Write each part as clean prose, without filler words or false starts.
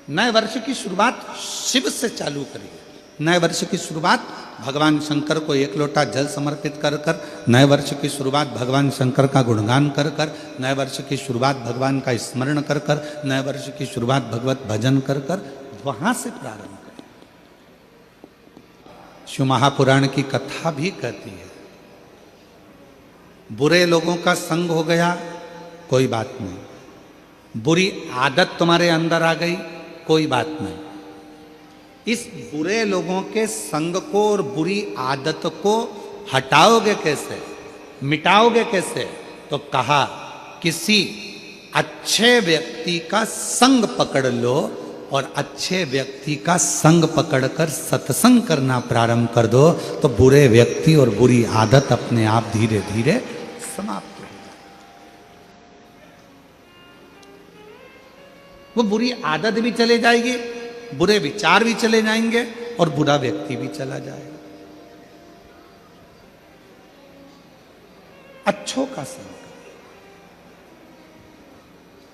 नए वर्ष की शुरुआत शिव से चालू करिए। नए वर्ष की शुरुआत भगवान शंकर को एक लोटा जल समर्पित कर कर, नए वर्ष की शुरुआत भगवान शंकर का गुणगान कर कर, नए वर्ष की शुरुआत भगवान का स्मरण कर कर, नए वर्ष की शुरुआत भगवत भजन कर कर, वहां से प्रारंभ करें। शिव महापुराण की कथा भी कहती है, बुरे लोगों का संग हो गया कोई बात नहीं, बुरी आदत तुम्हारे अंदर आ गई कोई बात नहीं, इस बुरे लोगों के संग को और बुरी आदत को हटाओगे कैसे, मिटाओगे कैसे? तो कहा किसी अच्छे व्यक्ति का संग पकड़ लो और अच्छे व्यक्ति का संग पकड़कर सत्संग करना प्रारंभ कर दो, तो बुरे व्यक्ति और बुरी आदत अपने आप धीरे धीरे समाप्त हो जाए। वो बुरी आदत भी चले जाएगी, बुरे विचार भी चले जाएंगे और बुरा व्यक्ति भी चला जाएगा। अच्छों का संग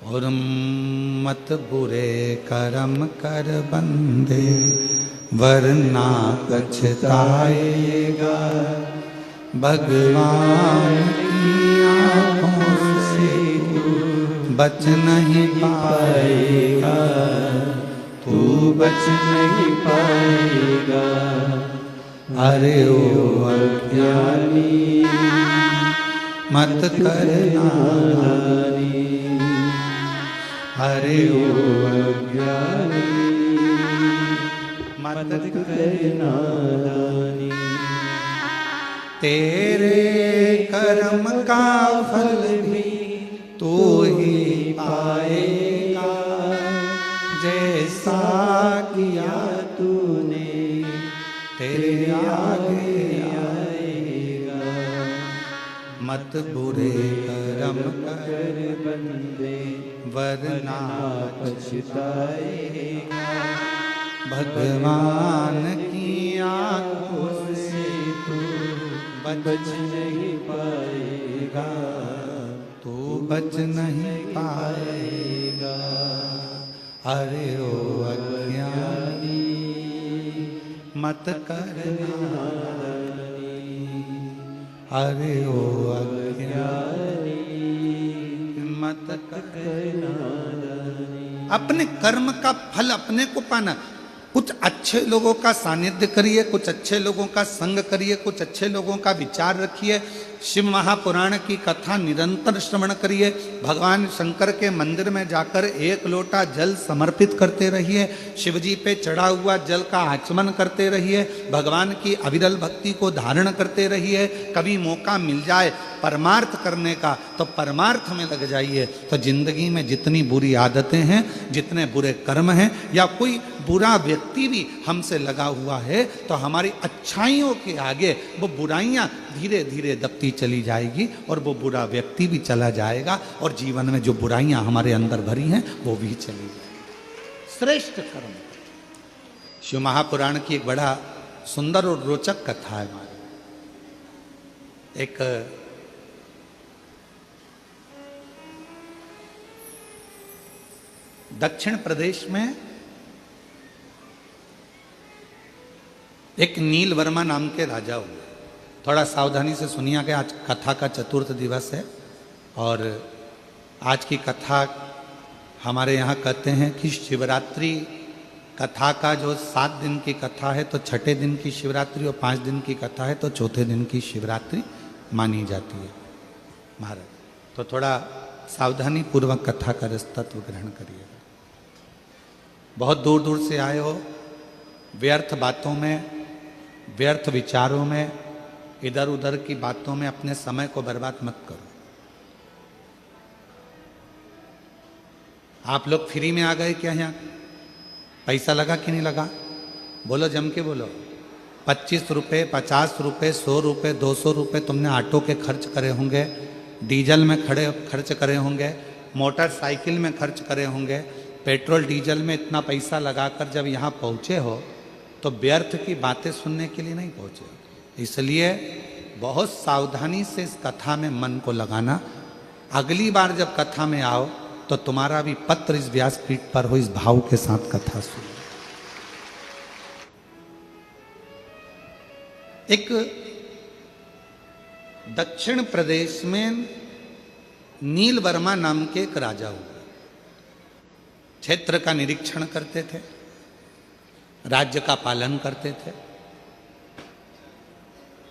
और मत बुरे कर्म कर बंदे वरना पछताएगा, भगवान की आंखों से बच नहीं पाएगा, तू बच नहीं पाएगा। अरे ओ अज्ञानी मत करना नादानी, अरे ओ अज्ञानी मत करना नादानी। तेरे कर्म का फल भी तू ही पाएगा, जैसा किया तूने तेरे आगे आएगा। मत बुरे कर्म कर बंदे वरना पछताएगा, भगवान की आंखों से तू बच नहीं पाएगा, तू बच नहीं पाएगा। अरे ओ अज्ञानी मत करना नादानी, अरे ओ अज्ञानी मत करना नादानी। अपने कर्म का फल अपने को पाना। कुछ अच्छे लोगों का सानिध्य करिए, कुछ अच्छे लोगों का संग करिए, कुछ अच्छे लोगों का विचार रखिए, शिव महापुराण की कथा निरंतर श्रवण करिए, भगवान शंकर के मंदिर में जाकर एक लोटा जल समर्पित करते रहिए, शिव जी पे चढ़ा हुआ जल का आचमन करते रहिए, भगवान की अविरल भक्ति को धारण करते रहिए। कभी मौका मिल जाए परमार्थ करने का तो परमार्थ में लग जाइए। तो जिंदगी में जितनी बुरी आदतें हैं, जितने बुरे कर्म हैं, या कोई बुरा व्यक्ति भी हमसे लगा हुआ है, तो हमारी अच्छाइयों के आगे वो बुराइयां धीरे धीरे दबती चली जाएगी और वो बुरा व्यक्ति भी चला जाएगा, और जीवन में जो बुराइयां हमारे अंदर भरी हैं वो भी चली जाएगी। श्रेष्ठ कर्म। शिव महापुराण की एक बड़ा सुंदर और रोचक कथा है हमारी। एक दक्षिण प्रदेश में एक नील वर्मा नाम के राजा हुए। थोड़ा सावधानी से सुनिए कि आज कथा का चतुर्थ दिवस है, और आज की कथा हमारे यहाँ कहते हैं कि शिवरात्रि कथा का जो 7 दिन की कथा है तो छठे दिन की शिवरात्रि, और 5 दिन की कथा है तो चौथे दिन की शिवरात्रि मानी जाती है महाराज। तो थोड़ा सावधानी पूर्वक कथा का तत्व ग्रहण करिएगा। बहुत दूर दूर से आए हो, व्यर्थ बातों में, व्यर्थ विचारों में, इधर उधर की बातों में अपने समय को बर्बाद मत करो। आप लोग फ्री में आ गए क्या? यहाँ पैसा लगा कि नहीं लगा? बोलो, जम के बोलो। 25 रुपये, 50 रुपये, 100 रुपये, 200 रुपये तुमने ऑटो के खर्च करे होंगे, डीजल में खर्च करे होंगे, मोटरसाइकिल में खर्च करे होंगे, पेट्रोल डीजल में इतना पैसा लगाकर जब यहाँ पहुँचे हो तो व्यर्थ की बातें सुनने के लिए नहीं पहुँचे। इसलिए बहुत सावधानी से इस कथा में मन को लगाना। अगली बार जब कथा में आओ तो तुम्हारा भी पत्र इस व्यासपीठ पर हो, इस भाव के साथ कथा सुनो। एक दक्षिण प्रदेश में नील वर्मा नाम के एक राजा हुए, क्षेत्र का निरीक्षण करते थे, राज्य का पालन करते थे।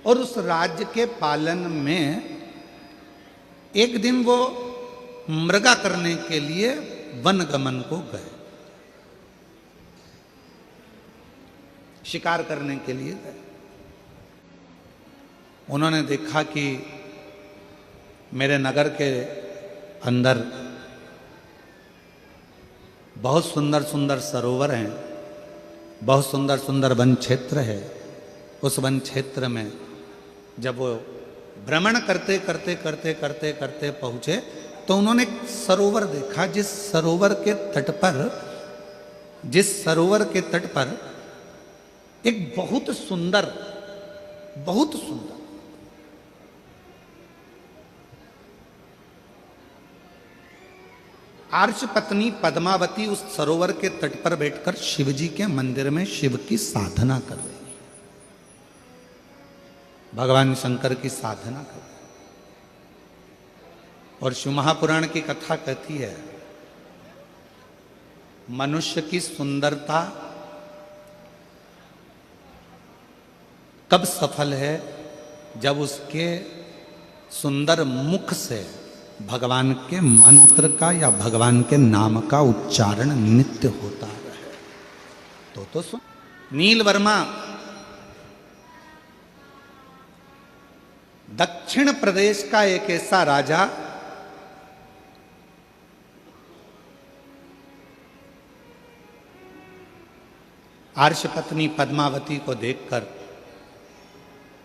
और उस राज्य के पालन में एक दिन वो मृगा करने के लिए वनगमन को गए, शिकार करने के लिए गए। उन्होंने देखा कि मेरे नगर के अंदर बहुत सुंदर सुंदर सरोवर हैं, बहुत सुंदर सुंदर वन क्षेत्र है। उस वन क्षेत्र में जब वो भ्रमण करते करते करते करते करते पहुंचे तो उन्होंने एक सरोवर देखा, जिस सरोवर के तट पर एक बहुत सुंदर आर्ष पत्नी पद्मावती उस सरोवर के तट पर बैठकर शिवजी के मंदिर में शिव की साधना कर रही है, भगवान शंकर की साधना कर रही है। और शिव महापुराण की कथा कहती है, मनुष्य की सुंदरता कब सफल है, जब उसके सुंदर मुख से भगवान के मंत्र का या भगवान के नाम का उच्चारण नित्य होता रहे। तो सुन, नील वर्मा दक्षिण प्रदेश का एक ऐसा राजा आर्ष पत्नी पद्मावती को देखकर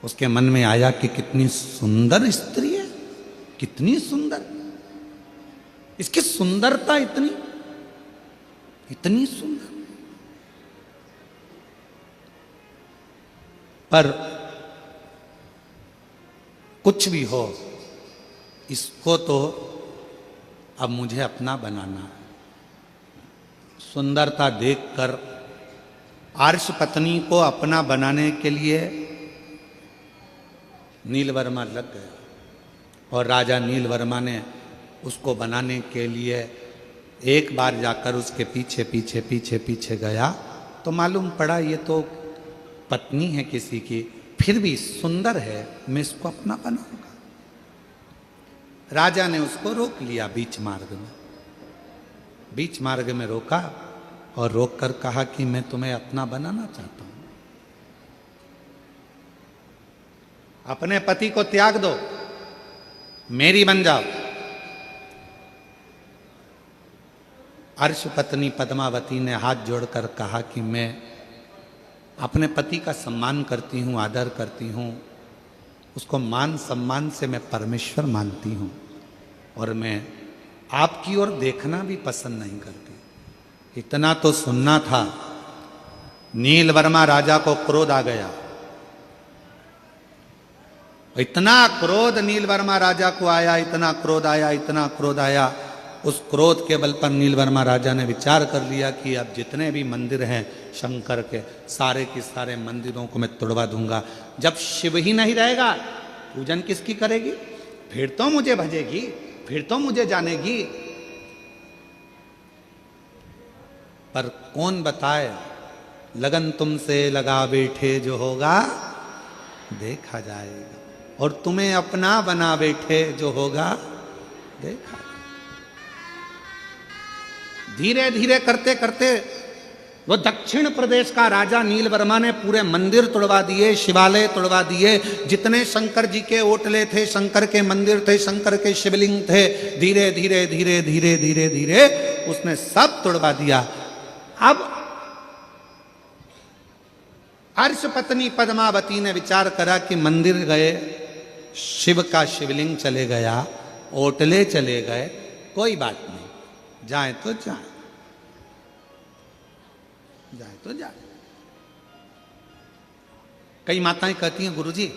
उसके मन में आया कि कितनी सुंदर स्त्री है, कितनी सुंदर, इसकी सुंदरता इतनी सुंदर। पर कुछ भी हो, इसको तो अब मुझे अपना बनाना है। सुंदरता देखकर आर्ष पत्नी को अपना बनाने के लिए नीलवर्मा लग गया। और राजा नीलवर्मा ने उसको बनाने के लिए एक बार जाकर उसके पीछे पीछे पीछे पीछे गया तो मालूम पड़ा ये तो पत्नी है किसी की, फिर भी सुंदर है, मैं इसको अपना बनाऊंगा। राजा ने उसको रोक लिया बीच मार्ग में रोका और रोककर कहा कि मैं तुम्हें अपना बनाना चाहता हूं, अपने पति को त्याग दो, मेरी बन जाओ। अर्श पत्नी पद्मावती ने हाथ जोड़कर कहा कि मैं अपने पति का सम्मान करती हूँ, आदर करती हूँ, उसको मान सम्मान से मैं परमेश्वर मानती हूँ, और मैं आपकी ओर देखना भी पसंद नहीं करती। इतना तो सुनना था। नीलवर्मा राजा को क्रोध आ गया, इतना क्रोध नीलवर्मा राजा को आया, इतना क्रोध आया। उस क्रोध के बल पर नीलवर्मा राजा ने विचार कर लिया कि अब जितने भी मंदिर हैं शंकर के, सारे के सारे मंदिरों को मैं तोड़वा दूंगा। जब शिव ही नहीं रहेगा, पूजन किसकी करेगी? फिर तो मुझे भजेगी, फिर तो मुझे जानेगी। पर कौन बताए, लगन तुमसे लगा बैठे जो होगा देखा जाएगा, और तुम्हें अपना बना बैठे जो होगा देखा। धीरे धीरे करते करते वो दक्षिण प्रदेश का राजा नीलवर्मा ने पूरे मंदिर तोड़वा दिए, शिवालय तोड़वा दिए, जितने शंकर जी के ओटले थे, शंकर के मंदिर थे, शंकर के शिवलिंग थे, धीरे धीरे धीरे धीरे धीरे धीरे उसने सब तोड़वा दिया। अब अर्श पत्नी पद्मावती ने विचार करा कि मंदिर गए, शिव का शिवलिंग चले गया, ओटले चले गए, कोई बात नहीं, जाए तो जाए, जाए तो जाए। कई माताएं कहती हैं, गुरुजी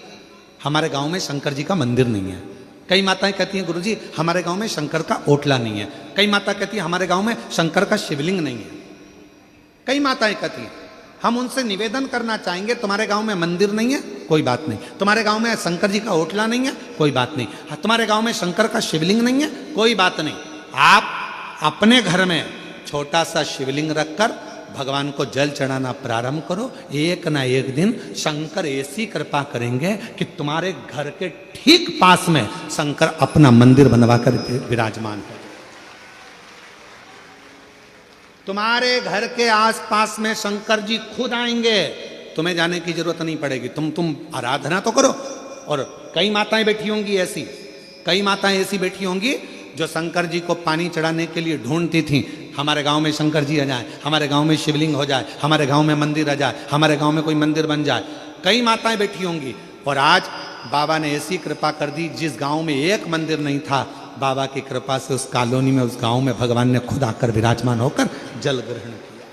हमारे गांव में शंकर जी का मंदिर नहीं है, कई माताएं कहती हैं गुरुजी हमारे गांव में शंकर का ओटला नहीं है। कई माता कहती है हमारे गांव में शंकर का शिवलिंग नहीं है। कई माताएं कहती हैं। हम उनसे निवेदन करना चाहेंगे तुम्हारे गांव में मंदिर नहीं है, कोई बात नहीं। तुम्हारे गांव में शंकर जी का ओटला नहीं है, कोई बात नहीं। तुम्हारे गांव में शंकर का शिवलिंग नहीं है, कोई बात नहीं। आप अपने घर में छोटा सा शिवलिंग रखकर भगवान को जल चढ़ाना प्रारंभ करो। एक ना एक दिन शंकर ऐसी कृपा करेंगे कि तुम्हारे घर के ठीक पास में शंकर अपना मंदिर बनवाकर विराजमान है। तुम्हारे घर के आसपास में शंकर जी खुद आएंगे, तुम्हें जाने की जरूरत नहीं पड़ेगी। तुम आराधना तो करो। और कई माताएं बैठी होंगी ऐसी, कई माताएं ऐसी बैठी होंगी जो शंकर जी को पानी चढ़ाने के लिए ढूंढती थी। हमारे गांव में शंकर जी आ जाए, हमारे गांव में शिवलिंग हो जाए, हमारे गांव में मंदिर आ जाए, हमारे गांव में कोई मंदिर बन जाए। कई माताएं बैठी होंगी। और आज बाबा ने ऐसी कृपा कर दी, जिस गांव में एक मंदिर नहीं था, बाबा की कृपा से उस कॉलोनी में, उस गांव में भगवान ने खुद आकर विराजमान होकर जल ग्रहण किया।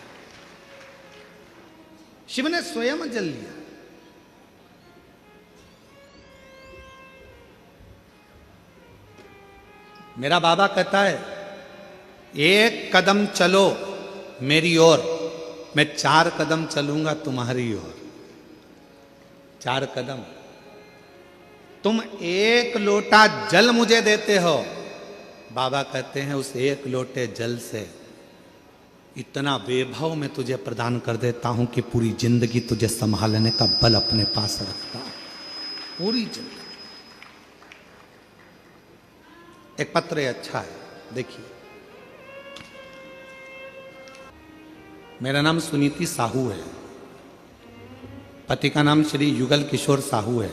शिव ने स्वयं जल लिया। मेरा बाबा कहता है एक कदम चलो मेरी ओर, मैं 4 कदम चलूंगा तुम्हारी ओर। 4 कदम। तुम 1 लोटा जल मुझे देते हो, बाबा कहते हैं उस 1 लोटे जल से इतना वैभव मैं तुझे प्रदान कर देता हूं कि पूरी जिंदगी तुझे संभालने का बल अपने पास रखता हूं। पूरी जिंदगी। एक पत्र है, अच्छा है, देखिए। मेरा नाम सुनीति साहू है। पति का नाम श्री युगल किशोर साहू है।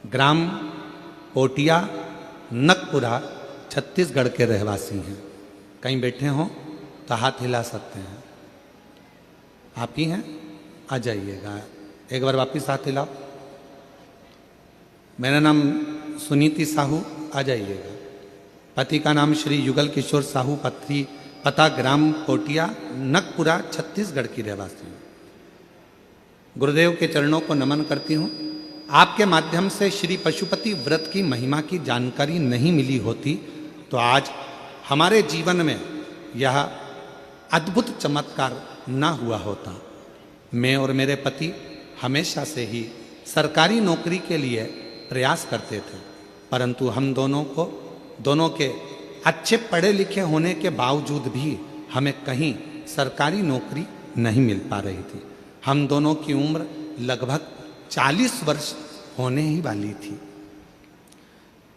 ग्राम पोटिया नकपुरा छत्तीसगढ़ के रहवासी हैं। कहीं बैठे हों तो हाथ हिला सकते हैं। आप ही हैं? आ जाइएगा, एक बार वापिस हाथ हिलाओ। मेरा नाम सुनीति साहू, आ जाइएगा। पति का नाम श्री युगल किशोर साहू, पता ग्राम कोटिया नकपुरा छत्तीसगढ़ की रहवासी हूँ। गुरुदेव के चरणों को नमन करती हूँ। आपके माध्यम से श्री पशुपति व्रत की महिमा की जानकारी नहीं मिली होती तो आज हमारे जीवन में यह अद्भुत चमत्कार ना हुआ होता। मैं और मेरे पति हमेशा से ही सरकारी नौकरी के लिए प्रयास करते थे, परंतु हम दोनों के अच्छे पढ़े लिखे होने के बावजूद भी हमें कहीं सरकारी नौकरी नहीं मिल पा रही थी। हम दोनों की उम्र लगभग 40 वर्ष होने ही वाली थी।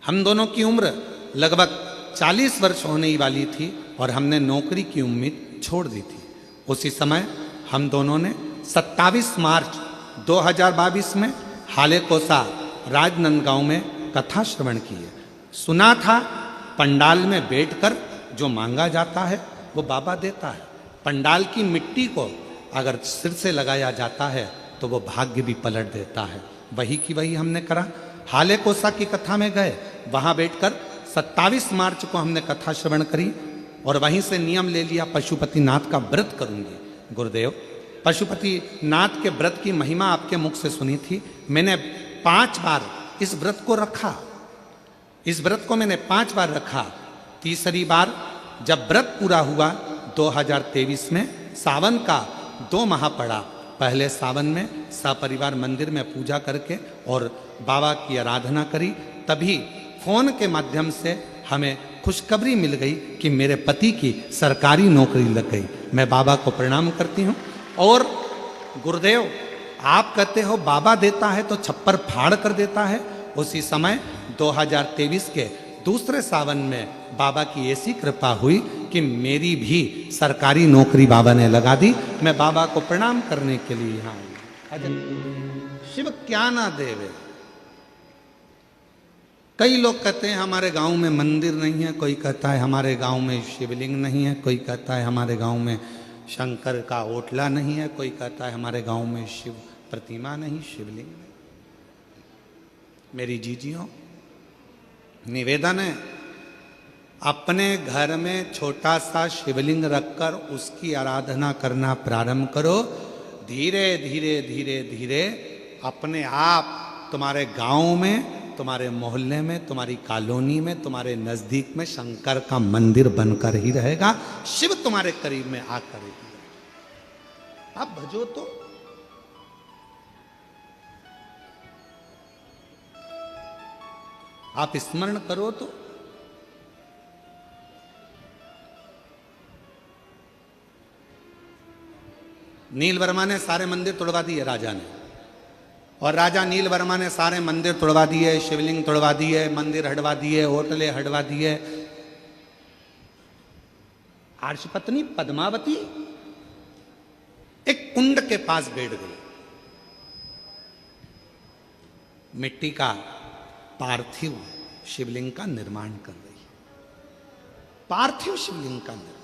हम दोनों की उम्र लगभग 40 वर्ष होने ही वाली थी और हमने नौकरी की उम्मीद छोड़ दी थी। उसी समय हम दोनों ने 27 मार्च 2022 में हालेकोसा राजनांदगांव में कथा श्रवण की है। सुना था पंडाल में बैठकर जो मांगा जाता है वो बाबा देता है। पंडाल की मिट्टी को अगर सिर से लगाया जाता है तो वो भाग्य भी पलट देता है। वही की वही हमने करा। हालेकोसा की कथा में गए, वहां बैठकर 27 मार्च को हमने कथा श्रवण करी और वहीं से नियम ले लिया पशुपति नाथ का व्रत करूंगी। गुरुदेव, पशुपति नाथ के व्रत की महिमा आपके मुख से सुनी थी। मैंने 5 बार इस व्रत को रखा। इस व्रत को मैंने 5 बार रखा। तीसरी बार जब व्रत पूरा हुआ 2023 में, सावन का 2 माह पड़ा। पहले सावन में सपरिवार मंदिर में पूजा करके और बाबा की आराधना करी। तभी फोन के माध्यम से हमें खुशखबरी मिल गई कि मेरे पति की सरकारी नौकरी लग गई। मैं बाबा को प्रणाम करती हूँ। और गुरुदेव, आप कहते हो बाबा देता है तो छप्पर फाड़ कर देता है। उसी समय 2023 के दूसरे सावन में बाबा की ऐसी कृपा हुई कि मेरी भी सरकारी नौकरी बाबा ने लगा दी। मैं बाबा को प्रणाम करने के लिए यहाँ आई। शिव क्या ना देवे। कई लोग कहते हैं हमारे गांव में मंदिर नहीं है, कोई कहता है हमारे गांव में शिवलिंग नहीं है, कोई कहता है हमारे गांव में शंकर का ओटला नहीं है, कोई कहता है हमारे गांव में शिव प्रतिमा नहीं, शिवलिंग नहीं। मेरी जीजियों, निवेदन है, अपने घर में छोटा सा शिवलिंग रखकर उसकी आराधना करना प्रारंभ करो। धीरे धीरे धीरे धीरे अपने आप तुम्हारे गांव में, तुम्हारे मोहल्ले में, तुम्हारी कॉलोनी में, तुम्हारे नजदीक में शंकर का मंदिर बनकर ही रहेगा। शिव तुम्हारे करीब में आकर ही रहेगा। आप भजो तो, आप स्मरण करो तो। नील वर्मा ने सारे मंदिर तोड़वा दिए राजा ने, और राजा नील वर्मा ने सारे मंदिर तोड़वा दिए, शिवलिंग तोड़वा दिए, मंदिर हटवा दिए, होटलें हटवा दिए। आर्षपत्नी पद्मावती एक कुंड के पास बैठ गई, मिट्टी का पार्थिव शिवलिंग का निर्माण कर रही, पार्थिव शिवलिंग का निर्माण।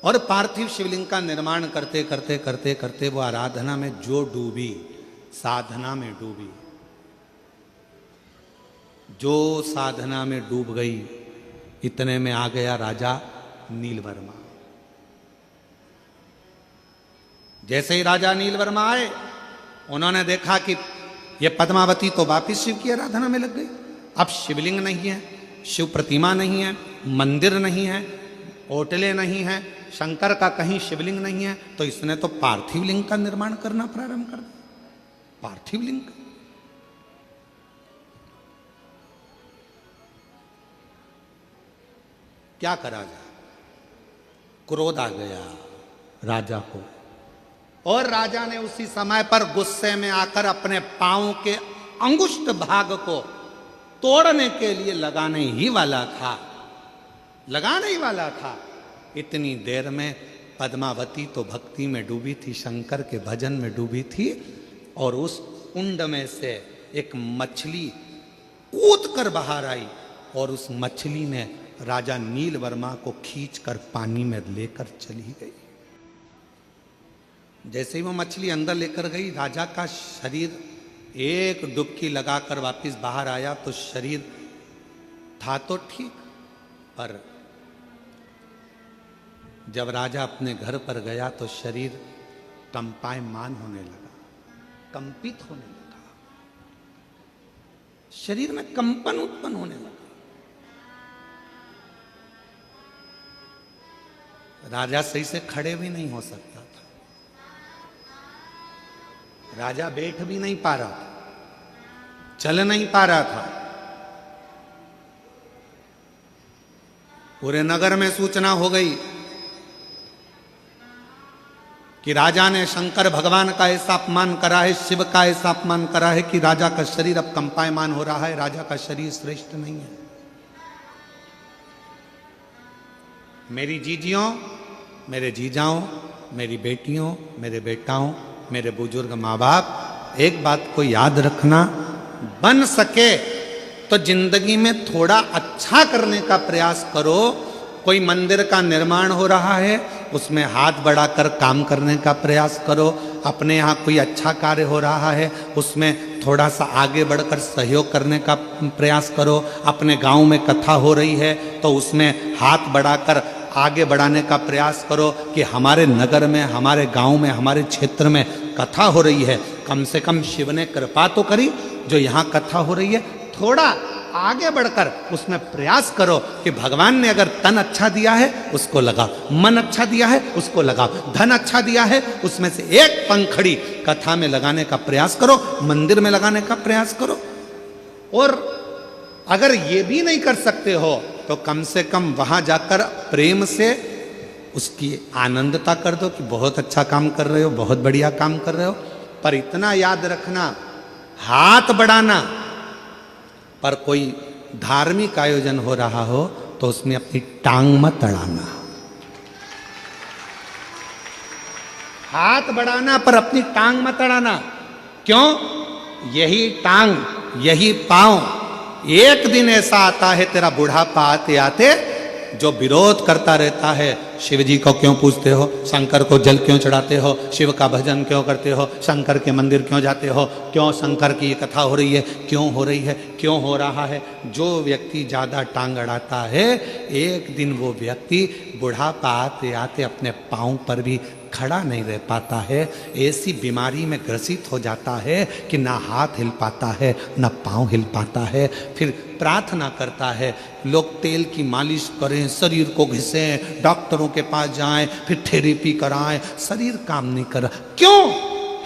और पार्थिव शिवलिंग का निर्माण करते करते करते करते वो आराधना में जो डूबी, साधना में डूबी, जो साधना में डूब गई, इतने में आ गया राजा नीलवर्मा। जैसे ही राजा नीलवर्मा आए, उन्होंने देखा कि ये पद्मावती तो वापिस शिव की आराधना में लग गई। अब शिवलिंग नहीं है, शिव प्रतिमा नहीं है, मंदिर नहीं है, होटलें नहीं है, शंकर का कहीं शिवलिंग नहीं है, तो इसने तो पार्थिव लिंग का निर्माण करना प्रारंभ कर दिया। पार्थिव लिंग क्या करा जाए? क्रोध आ गया राजा को, और राजा ने उसी समय पर गुस्से में आकर अपने पांव के अंगुष्ठ भाग को तोड़ने के लिए लगाने ही वाला था। इतनी देर में पद्मावती तो भक्ति में डूबी थी, शंकर के भजन में डूबी थी, और उस कुंड में से एक मछली कूद कर बाहर आई, और उस मछली ने राजा नीलवर्मा को खींचकर पानी में लेकर चली गई। जैसे ही वो मछली अंदर लेकर गई, राजा का शरीर एक डुबकी लगाकर वापस बाहर आया, तो शरीर था तो ठीक, पर जब राजा अपने घर पर गया तो शरीर कंपायमान होने लगा, कंपित होने लगा, शरीर में कंपन उत्पन्न होने लगा। राजा सही से खड़े भी नहीं हो सकता था, राजा बैठ भी नहीं पा रहा था, चल नहीं पा रहा था। पूरे नगर में सूचना हो गई कि राजा ने शंकर भगवान का ऐसा अपमान करा है, शिव का ऐसा अपमान करा है कि राजा का शरीर अब कंपायमान हो रहा है, राजा का शरीर श्रेष्ठ नहीं है। मेरी जीजियों, मेरे जीजाओं, मेरी बेटियों, मेरे बेटाओं, मेरे बुजुर्ग माँ बाप, एक बात को याद रखना, बन सके तो जिंदगी में थोड़ा अच्छा करने का प्रयास करो। कोई मंदिर का निर्माण हो रहा है, उसमें हाथ बढ़ाकर काम करने का प्रयास करो। अपने यहाँ कोई अच्छा कार्य हो रहा है, उसमें थोड़ा सा आगे बढ़कर सहयोग करने का प्रयास करो। अपने गांव में कथा हो रही है तो उसमें हाथ बढ़ाकर आगे बढ़ाने का प्रयास करो कि हमारे नगर में, हमारे गांव में, हमारे क्षेत्र में कथा हो रही है, कम से कम शिव ने कृपा तो करी, जो यहाँ कथा हो रही है थोड़ा आगे बढ़कर उसमें प्रयास करो कि भगवान ने अगर तन अच्छा दिया है उसको लगाओ, मन अच्छा दिया है उसको लगाओ, धन अच्छा दिया है उसमें से एक पंखड़ी कथा में लगाने का प्रयास करो, मंदिर में लगाने का प्रयास करो। और अगर ये भी नहीं कर सकते हो तो कम से कम वहां जाकर प्रेम से उसकी आनंदता कर दो कि बहुत अच्छा काम कर रहे हो, बहुत बढ़िया काम कर रहे हो। पर इतना याद रखना, हाथ बढ़ाना, पर कोई धार्मिक आयोजन हो रहा हो तो उसमें अपनी टांग मत अड़ाना। हाथ बढ़ाना पर अपनी टांग मत अड़ाना। क्यों? यही टांग, यही पांव एक दिन ऐसा आता है तेरा बुढ़ापा आते आते जो विरोध करता रहता है, शिव जी को क्यों पूजते हो, शंकर को जल क्यों चढ़ाते हो, शिव का भजन क्यों करते हो, शंकर के मंदिर क्यों जाते हो, क्यों शंकर की कथा हो रही है, क्यों हो रही है, क्यों हो रहा है। जो व्यक्ति ज़्यादा टांग अड़ाता है, एक दिन वो व्यक्ति बुढ़ापा आते आते अपने पाँव पर भी खड़ा नहीं रह पाता है। ऐसी बीमारी में ग्रसित हो जाता है कि ना हाथ हिल पाता है, ना पाँव हिल पाता है। फिर प्रार्थना करता है, लोग तेल की मालिश करें, शरीर को घिसें, डॉक्टरों के पास जाएं, फिर थेरेपी कराएं, शरीर काम नहीं कर रहा। क्यों?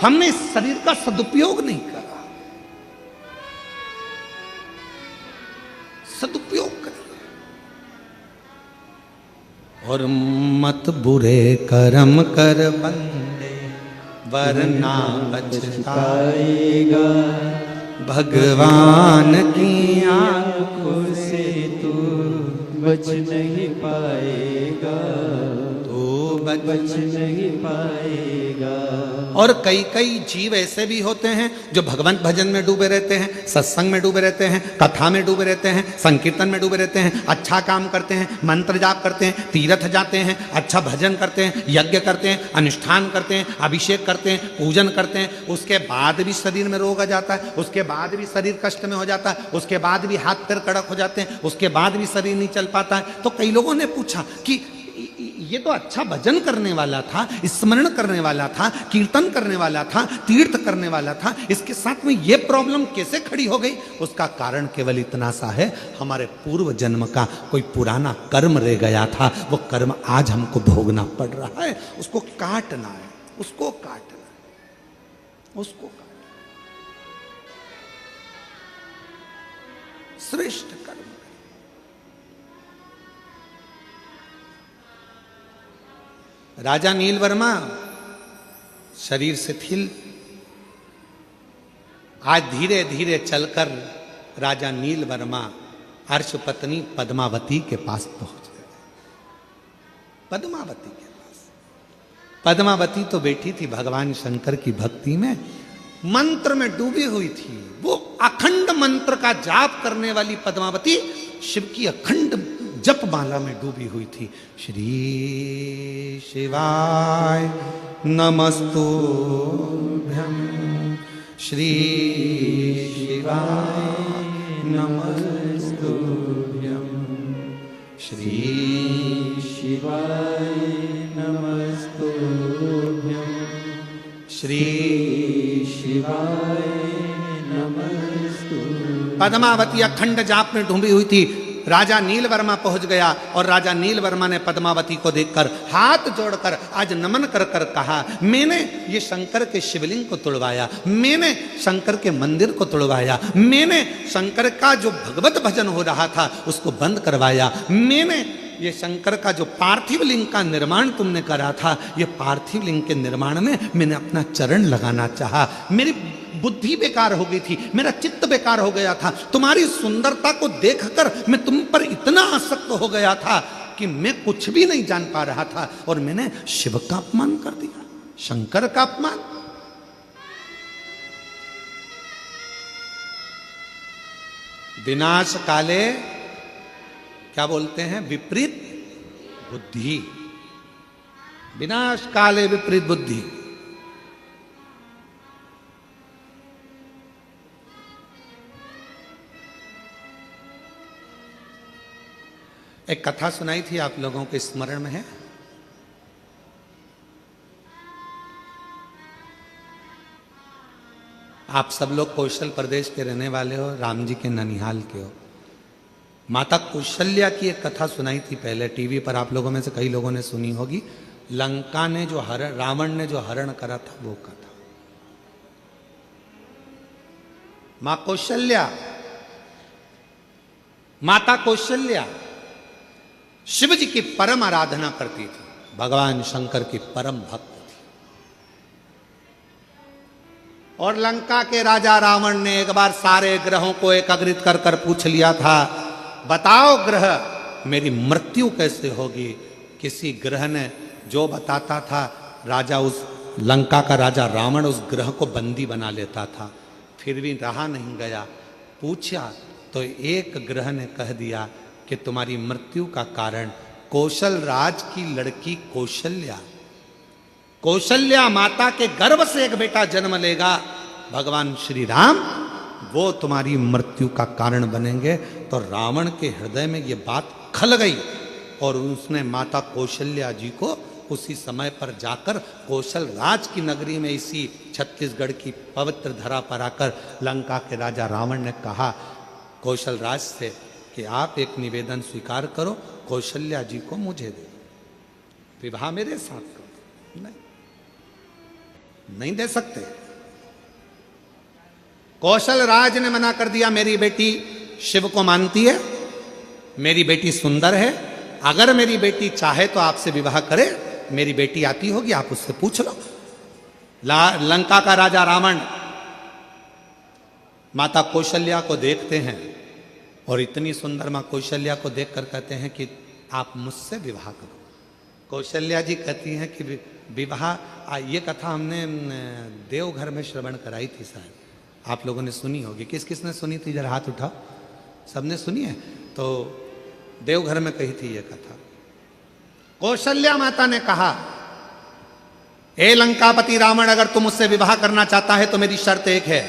हमने इस शरीर का सदुपयोग नहीं करा। सदुपयोग करें। और मत बुरे कर्म कर बंदे, वरना पछताएगा। भगवान की आंखों से तू बच नहीं पाएगा, तू बच नहीं पाएगा। और कई कई जीव ऐसे भी होते हैं जो भगवंत भजन में डूबे रहते हैं, सत्संग में डूबे रहते हैं, कथा में डूबे रहते हैं, संकीर्तन में डूबे रहते हैं, अच्छा काम करते हैं, मंत्र जाप करते हैं, तीर्थ जाते हैं, अच्छा भजन करते हैं, यज्ञ करते हैं, अनुष्ठान करते हैं, अभिषेक करते हैं, पूजन करते हैं। उसके बाद भी शरीर में रोग आ जाता है, उसके बाद भी शरीर कष्ट में हो जाता है, उसके बाद भी हाथ पैर कड़क हो जाते हैं, उसके बाद भी शरीर नहीं चल पाता है। तो कई लोगों ने पूछा कि ये तो अच्छा भजन करने वाला था, स्मरण करने वाला था, कीर्तन करने वाला था, तीर्थ करने वाला था, इसके साथ में ये प्रॉब्लम कैसे खड़ी हो गई? उसका कारण केवल इतना सा है, हमारे पूर्व जन्म का कोई पुराना कर्म रह गया था। वो कर्म आज हमको भोगना पड़ रहा है, उसको काटना है, उसको काटना है, उसको काटना। श्रेष्ठ कर्म। राजा नीलवर्मा शरीर शिथिल, आज धीरे धीरे चलकर राजा नीलवर्मा अर्श पत्नी पद्मावती के पास पहुंच गए। पद्मावती के पास। पद्मावती तो बैठी थी भगवान शंकर की भक्ति में, मंत्र में डूबी हुई थी। वो अखंड मंत्र का जाप करने वाली पद्मावती शिव की अखंड जप माला में डूबी हुई थी। श्री शिवाय नमस्तुभ्यं, श्री शिवाय नमस्तुभ्यं, श्री शिवाय नमस्तुभ्यं, श्री शिवाय नमस्तुभ्यं। पद्मावती अखंड जाप में डूबी हुई थी। राजा नीलवर्मा पहुंच गया और राजा नीलवर्मा ने पद्मावती को देखकर हाथ जोड़कर आज नमन कर कर कहा, मैंने ये शंकर के शिवलिंग को तुड़वाया, मैंने शंकर के मंदिर को तुड़वाया, मैंने शंकर का जो भगवत भजन हो रहा था उसको बंद करवाया, मैंने ये शंकर का जो पार्थिव लिंग का निर्माण तुमने करा था, ये पार्थिव लिंग के निर्माण में मैंने अपना चरण लगाना चाहा। मेरी बुद्धि बेकार हो गई थी, मेरा चित्त बेकार हो गया था। तुम्हारी सुंदरता को देखकर मैं तुम पर इतना आसक्त हो गया था कि मैं कुछ भी नहीं जान पा रहा था और मैंने शिव का अपमान कर दिया, शंकर का अपमान। विनाश काले क्या बोलते हैं? विपरीत बुद्धि। विनाश काले विपरीत बुद्धि। एक कथा सुनाई थी, आप लोगों के स्मरण में है? आप सब लोग कौशल प्रदेश के रहने वाले हो, राम जी के ननिहाल के हो। माता कौशल्या की एक कथा सुनाई थी पहले टीवी पर, आप लोगों में से कई लोगों ने सुनी होगी। लंका ने जो हरण, रावण ने जो हरण करा था वो कथा। मां कौशल्या, माता कौशल्या शिव जी की परम आराधना करती थी, भगवान शंकर की परम भक्त थी। और लंका के राजा रावण ने एक बार सारे ग्रहों को एकत्रित कर कर पूछ लिया था, बताओ ग्रह मेरी मृत्यु कैसे होगी। किसी ग्रह ने जो बताता था, राजा उस लंका का राजा रावण उस ग्रह को बंदी बना लेता था। फिर भी रहा नहीं गया, पूछा तो एक ग्रह ने कह दिया कि तुम्हारी मृत्यु का कारण कौशल राज की लड़की कौशल्या, कौशल्या माता के गर्भ से एक बेटा जन्म लेगा, भगवान श्री राम वो तुम्हारी मृत्यु का कारण बनेंगे। तो रावण के हृदय में ये बात खल गई और उसने माता कौशल्या जी को उसी समय पर जाकर कौशल राज की नगरी में, इसी छत्तीसगढ़ की पवित्र धरा पर आकर लंका के राजा रावण ने कहा कौशल राज से कि आप एक निवेदन स्वीकार करो, कौशल्या जी को मुझे दे, विवाह मेरे साथ करो। नहीं दे सकते। कौशल राज ने मना कर दिया, मेरी बेटी शिव को मानती है, मेरी बेटी सुंदर है, अगर मेरी बेटी चाहे तो आपसे विवाह करे, मेरी बेटी आती होगी, आप उससे पूछ लो। लंका का राजा रावण माता कौशल्या को देखते हैं और इतनी सुंदर मां कौशल्या को देखकर कहते हैं कि आप मुझसे विवाह करो। कौशल्या जी कहती हैं कि विवाह, ये कथा हमने देवघर में श्रवण कराई थी शायद, आप लोगों ने सुनी होगी। किस किस ने सुनी थी, जरा हाथ उठाओ। सबने सुनी है? तो देवघर में कही थी ये कथा। कौशल्या माता ने कहा, ए लंकापति रावण, अगर तुम मुझसे विवाह करना चाहता है तो मेरी शर्त एक है,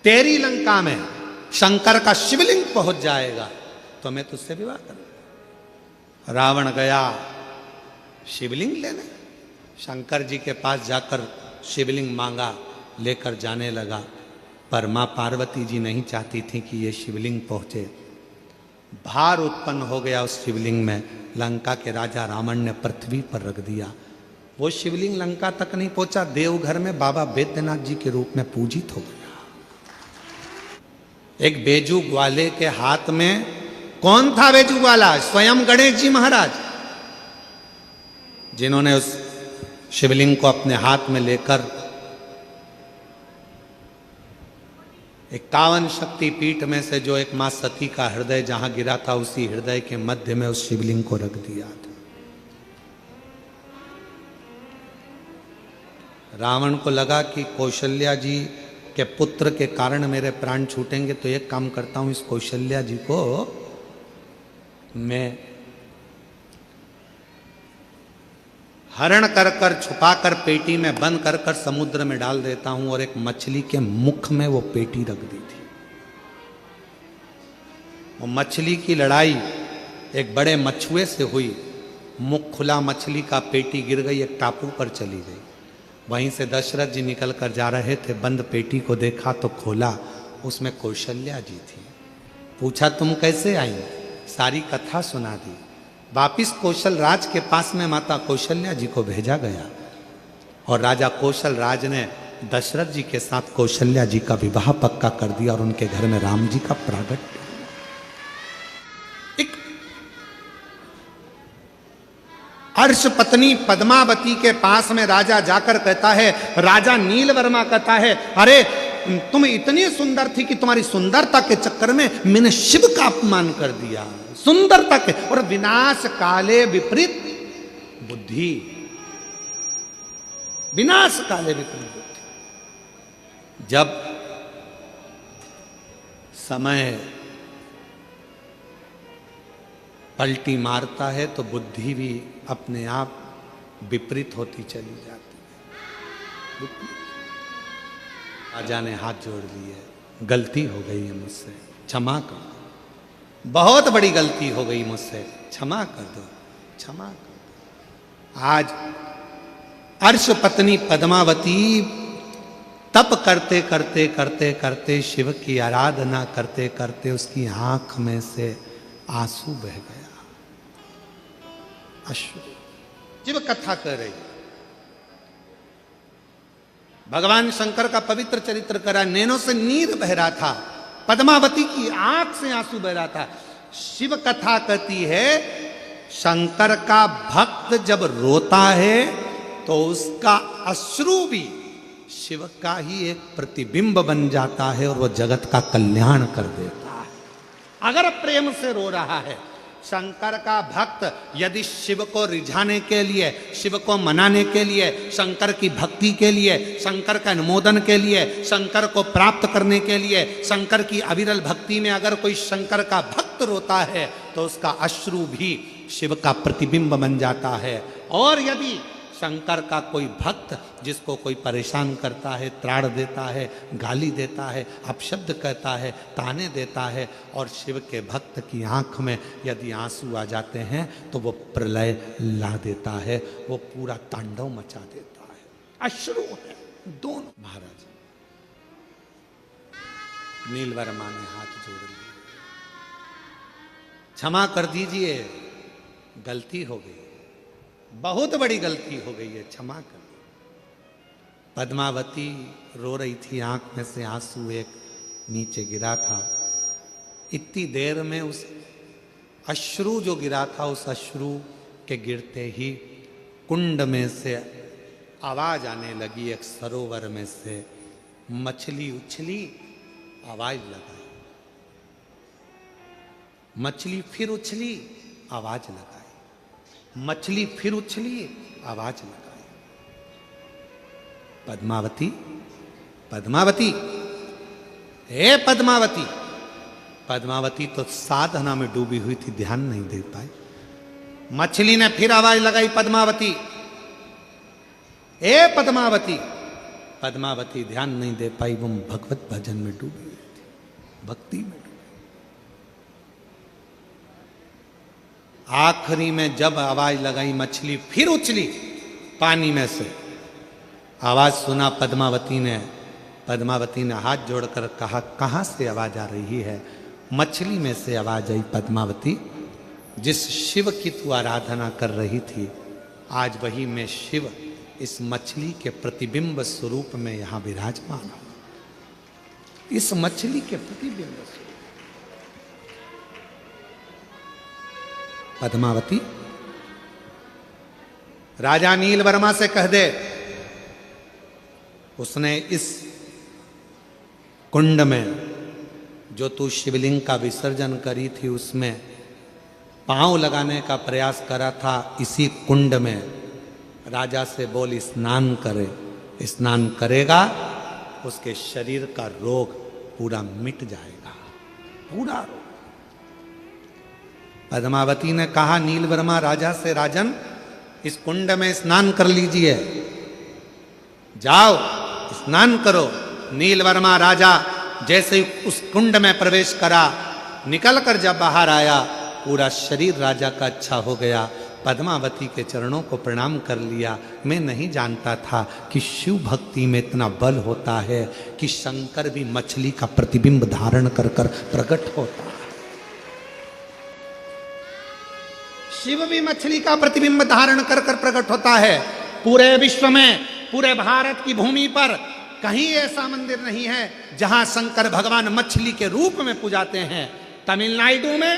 तेरी लंका में शंकर का शिवलिंग पहुंच जाएगा तो मैं तुझसे विवाह करूंगा। रावण गया शिवलिंग लेने, शंकर जी के पास जाकर शिवलिंग मांगा, लेकर जाने लगा, पर मां पार्वती जी नहीं चाहती थी कि ये शिवलिंग पहुंचे। भार उत्पन्न हो गया उस शिवलिंग में, लंका के राजा रावण ने पृथ्वी पर रख दिया। वो शिवलिंग लंका तक नहीं पहुंचा, देवघर में बाबा बैद्यनाथ जी के रूप में पूजित हो गया। एक बेजू ग्वाले के हाथ में, कौन था बेजू ग्वाला? स्वयं गणेश जी महाराज, जिन्होंने उस शिवलिंग को अपने हाथ में लेकर 51 शक्ति पीठ में से जो एक मां सती का हृदय जहां गिरा था, उसी हृदय के मध्य में उस शिवलिंग को रख दिया था। रावण को लगा कि कौशल्या जी के पुत्र के कारण मेरे प्राण छूटेंगे, तो एक काम करता हूं, इस कौशल्या जी को मैं हरण कर कर छुपा कर पेटी में बंद कर कर समुद्र में डाल देता हूं। और एक मछली के मुख में वो पेटी रख दी थी। वो मछली की लड़ाई एक बड़े मछुए से हुई, मुख खुला मछली का, पेटी गिर गई, एक टापू पर चली गई। वहीं से दशरथ जी निकल कर जा रहे थे, बंद पेटी को देखा तो खोला, उसमें कौशल्या जी थी। पूछा तुम कैसे आई? सारी कथा सुना दी। वापिस कौशल राज के पास में माता कौशल्या जी को भेजा गया और राजा कौशल राज ने दशरथ जी के साथ कौशल्या जी का विवाह पक्का कर दिया और उनके घर में राम जी का प्रागट्य। एक अर्श पत्नी पद्मावती के पास में राजा जाकर कहता है, राजा नीलवर्मा कहता है, अरे तुम इतनी सुंदर थी कि तुम्हारी सुंदरता के चक्कर में मैंने शिव का अपमान कर दिया। सुंदरता के और विनाश काले विपरीत बुद्धि, विनाश काले विपरीत बुद्धि। जब समय पलटी मारता है तो बुद्धि भी अपने आप विपरीत होती चली जाती है। राजा ने हाथ जोड़ लिए, गलती हो गई है मुझसे, क्षमा कर दो, बहुत बड़ी गलती हो गई मुझसे, क्षमा कर दो, क्षमा कर दो। आज अर्श पत्नी पद्मावती तप करते करते करते करते, शिव की आराधना करते करते उसकी आंख में से आंसू बह गया। अश्रु, शिव कथा कर रही, भगवान शंकर का पवित्र चरित्र करा, नैनों से नीर बह रहा था, पद्मावती की आंख से आंसू बह रहा था। शिव कथा कहती है, शंकर का भक्त जब रोता है तो उसका अश्रु भी शिव का ही एक प्रतिबिंब बन जाता है और वो जगत का कल्याण कर देता है। अगर प्रेम से रो रहा है, शंकर का भक्त यदि शिव को रिझाने के लिए, शिव को मनाने के लिए, शंकर की भक्ति के लिए, शंकर का अनुमोदन के लिए, शंकर को प्राप्त करने के लिए, शंकर की अविरल भक्ति में अगर कोई शंकर का भक्त भक्त रोता है तो उसका अश्रु भी शिव का प्रतिबिंब बन जाता है। और यदि शंकर का कोई भक्त जिसको कोई परेशान करता है, त्राण देता है, गाली देता है, अपशब्द कहता है, ताने देता है, और शिव के भक्त की आंख में यदि आंसू आ जाते हैं तो वो प्रलय ला देता है, वो पूरा तांडव मचा देता है। अश्रु है दोनों। महाराज नीलवर्मा ने हाथ जोड़ लिए, क्षमा कर दीजिए, गलती हो गई, बहुत बड़ी गलती हो गई है, क्षमा कर। पद्मावती रो रही थी, आंख में से आंसू एक नीचे गिरा था। इतनी देर में उस अश्रु जो गिरा था, उस अश्रु के गिरते ही कुंड में से आवाज आने लगी। एक सरोवर में से मछली उछली, आवाज लगाई, मछली फिर उछली, आवाज लगाई, मछली फिर उछली, आवाज लगाई। पद्मावती, पद्मावती, हे पद्मावती। पद्मावती तो साधना में डूबी हुई थी, ध्यान नहीं दे पाई। मछली ने फिर आवाज लगाई, पद्मावती, हे पद्मावती। पद्मावती ध्यान नहीं दे पाई, वो भगवत भजन में डूबी हुई थी, भक्ति में। आखिरी में जब आवाज लगाई, मछली फिर उछली पानी में से, आवाज सुना पद्मावती ने। पद्मावती ने हाथ जोड़कर कहा, कहां से आवाज आ रही है? मछली में से आवाज आई, पद्मावती, जिस शिव की तू आराधना कर रही थी, आज वही मैं शिव इस मछली के प्रतिबिंब स्वरूप में यहां विराजमान हूं। इस मछली के प्रतिबिंब स्वरूप। पद्मावती, राजा नीलवर्मा से कह दे, उसने इस कुंड में जो तू शिवलिंग का विसर्जन करी थी, उसमें पांव लगाने का प्रयास करा था, इसी कुंड में राजा से बोल स्नान करे। स्नान करेगा, उसके शरीर का रोग पूरा मिट जाएगा, पूरा रोग। पद्मावती ने कहा नीलवर्मा राजा से, राजन इस कुंड में स्नान कर लीजिए, जाओ स्नान करो। नीलवर्मा राजा जैसे ही उस कुंड में प्रवेश करा, निकलकर जब बाहर आया, पूरा शरीर राजा का अच्छा हो गया। पद्मावती के चरणों को प्रणाम कर लिया। मैं नहीं जानता था कि शिव भक्ति में इतना बल होता है कि शंकर भी मछली का प्रतिबिंब धारण कर कर प्रकट होता है। शिव भी मछली का प्रतिबिंब धारण कर कर प्रकट होता है। पूरे विश्व में, पूरे भारत की भूमि पर कहीं ऐसा मंदिर नहीं है जहां शंकर भगवान मछली के रूप में पूजाते हैं। तमिलनाडु में,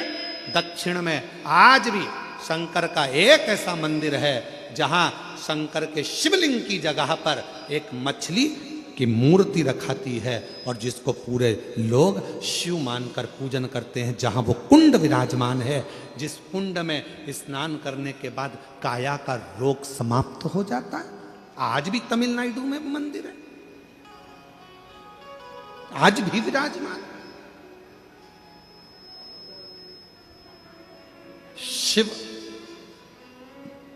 दक्षिण में आज भी शंकर का एक ऐसा मंदिर है जहां शंकर के शिवलिंग की जगह पर एक मछली की मूर्ति रखाती है और जिसको पूरे लोग शिव मानकर पूजन करते हैं। जहां वो कुंड विराजमान है, जिस कुंड में स्नान करने के बाद काया का रोग समाप्त हो जाता है। आज भी तमिलनाडु में मंदिर है, आज भी विराजमान। शिव,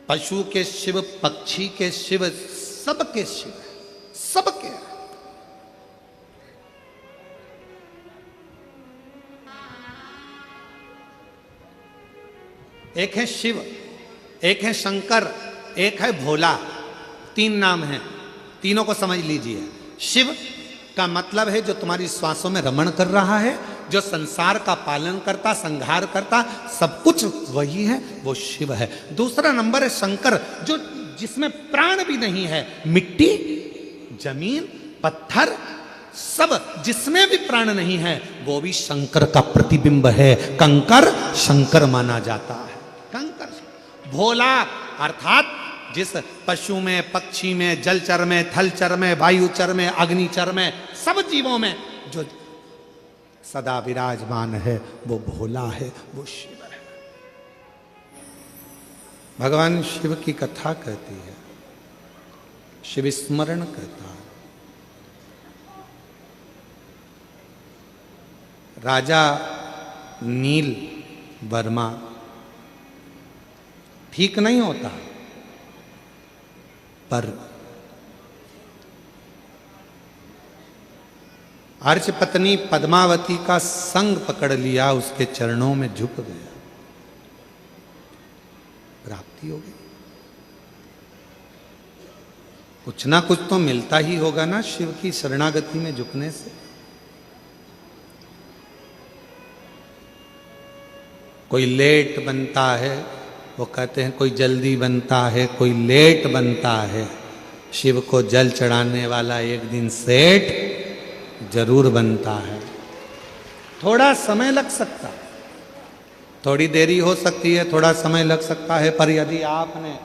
पशु के शिव, पक्षी के शिव, सबके शिव, सबके। एक है शिव, एक है शंकर, एक है भोला। तीन नाम हैं, तीनों को समझ लीजिए। शिव का मतलब है जो तुम्हारी श्वासों में रमण कर रहा है, जो संसार का पालन करता, संहार करता, सब कुछ वही है, वो शिव है। दूसरा नंबर है शंकर, जो जिसमें प्राण भी नहीं है। मिट्टी, जमीन, पत्थर, सब जिसमें भी प्राण नहीं है, वो भी शंकर का प्रतिबिंब है। कंकर शंकर माना जाता है। कंकर। भोला अर्थात जिस पशु में, पक्षी में, जलचर में, थलचर में, वायुचर में, अग्निचर में, सब जीवों में जो सदा विराजमान है, वो भोला है, वो शिव है। भगवान शिव की कथा कहती है, शिव स्मरण कहता है। राजा नील वर्मा ठीक नहीं होता, पर अर्च पत्नी पद्मावती का संग पकड़ लिया, उसके चरणों में झुक गया, प्राप्ति हो गई। कुछ ना कुछ तो मिलता ही होगा ना शिव की शरणागति में झुकने से। कोई लेट बनता है, वो कहते हैं कोई जल्दी बनता है, कोई लेट बनता है। शिव को जल चढ़ाने वाला एक दिन सेठ जरूर बनता है। थोड़ा समय लग सकता है, थोड़ी देरी हो सकती है, थोड़ा समय लग सकता है, पर यदि आपने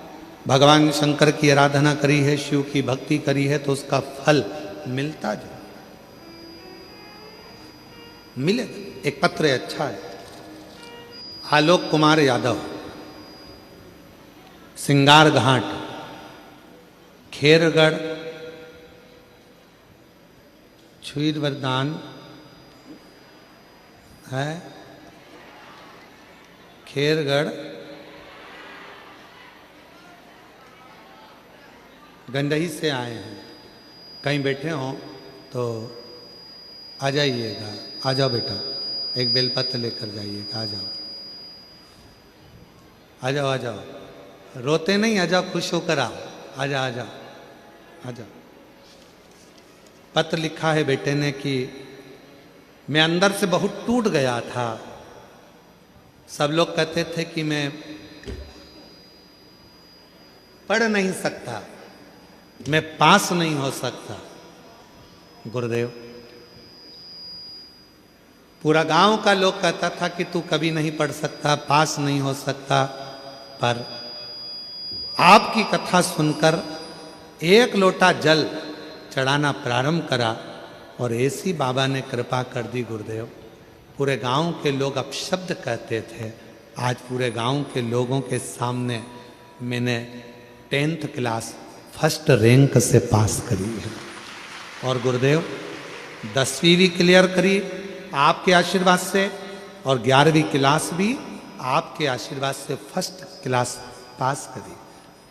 भगवान शंकर की आराधना करी है, शिव की भक्ति करी है, तो उसका फल मिलता जाए, मिलेगा। एक पत्र है, अच्छा है। आलोक कुमार यादव, सिंगार घाट, खेरगढ़, छुईर वरदान है, खेरगढ़, गंडही से आए हैं। कहीं बैठे हों तो आ जाइएगा, आ जाओ बेटा, एक बेलपत्र लेकर जाइएगा, आ जाओ, आ जाओ, आ जाओ, रोते नहीं, आ जाओ, खुश होकर आओ, आ जाओ, आ जाओ, आ जाओ। पत्र लिखा है बेटे ने कि मैं अंदर से बहुत टूट गया था। सब लोग कहते थे कि मैं पढ़ नहीं सकता, मैं पास नहीं हो सकता। गुरुदेव, पूरा गांव का लोग कहता था कि तू कभी नहीं पढ़ सकता, पास नहीं हो सकता, पर आपकी कथा सुनकर एक लोटा जल चढ़ाना प्रारंभ करा और ऐसी बाबा ने कृपा कर दी। गुरुदेव, पूरे गांव के लोग अपशब्द कहते थे, आज पूरे गांव के लोगों के सामने मैंने 10th क्लास फर्स्ट रैंक से पास करी है। और गुरुदेव 10वीं भी क्लियर करी आपके आशीर्वाद से, और 11वीं क्लास भी आपके आशीर्वाद से फर्स्ट क्लास पास करी।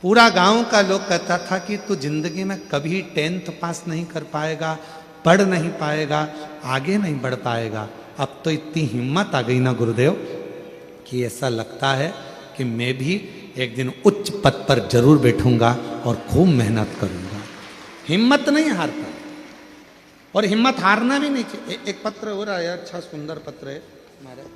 पूरा गांव का लोग कहता था कि तू जिंदगी में कभी 10th पास नहीं कर पाएगा, पढ़ नहीं पाएगा, आगे नहीं बढ़ पाएगा। अब तो इतनी हिम्मत आ गई ना गुरुदेव कि ऐसा लगता है कि मैं भी एक दिन उच्च पद पर जरूर बैठूंगा और खूब मेहनत करूंगा। हिम्मत नहीं हारता, और हिम्मत हारना भी नहीं चाहिए। एक पत्र हो रहा है, अच्छा सुंदर पत्र है हमारे।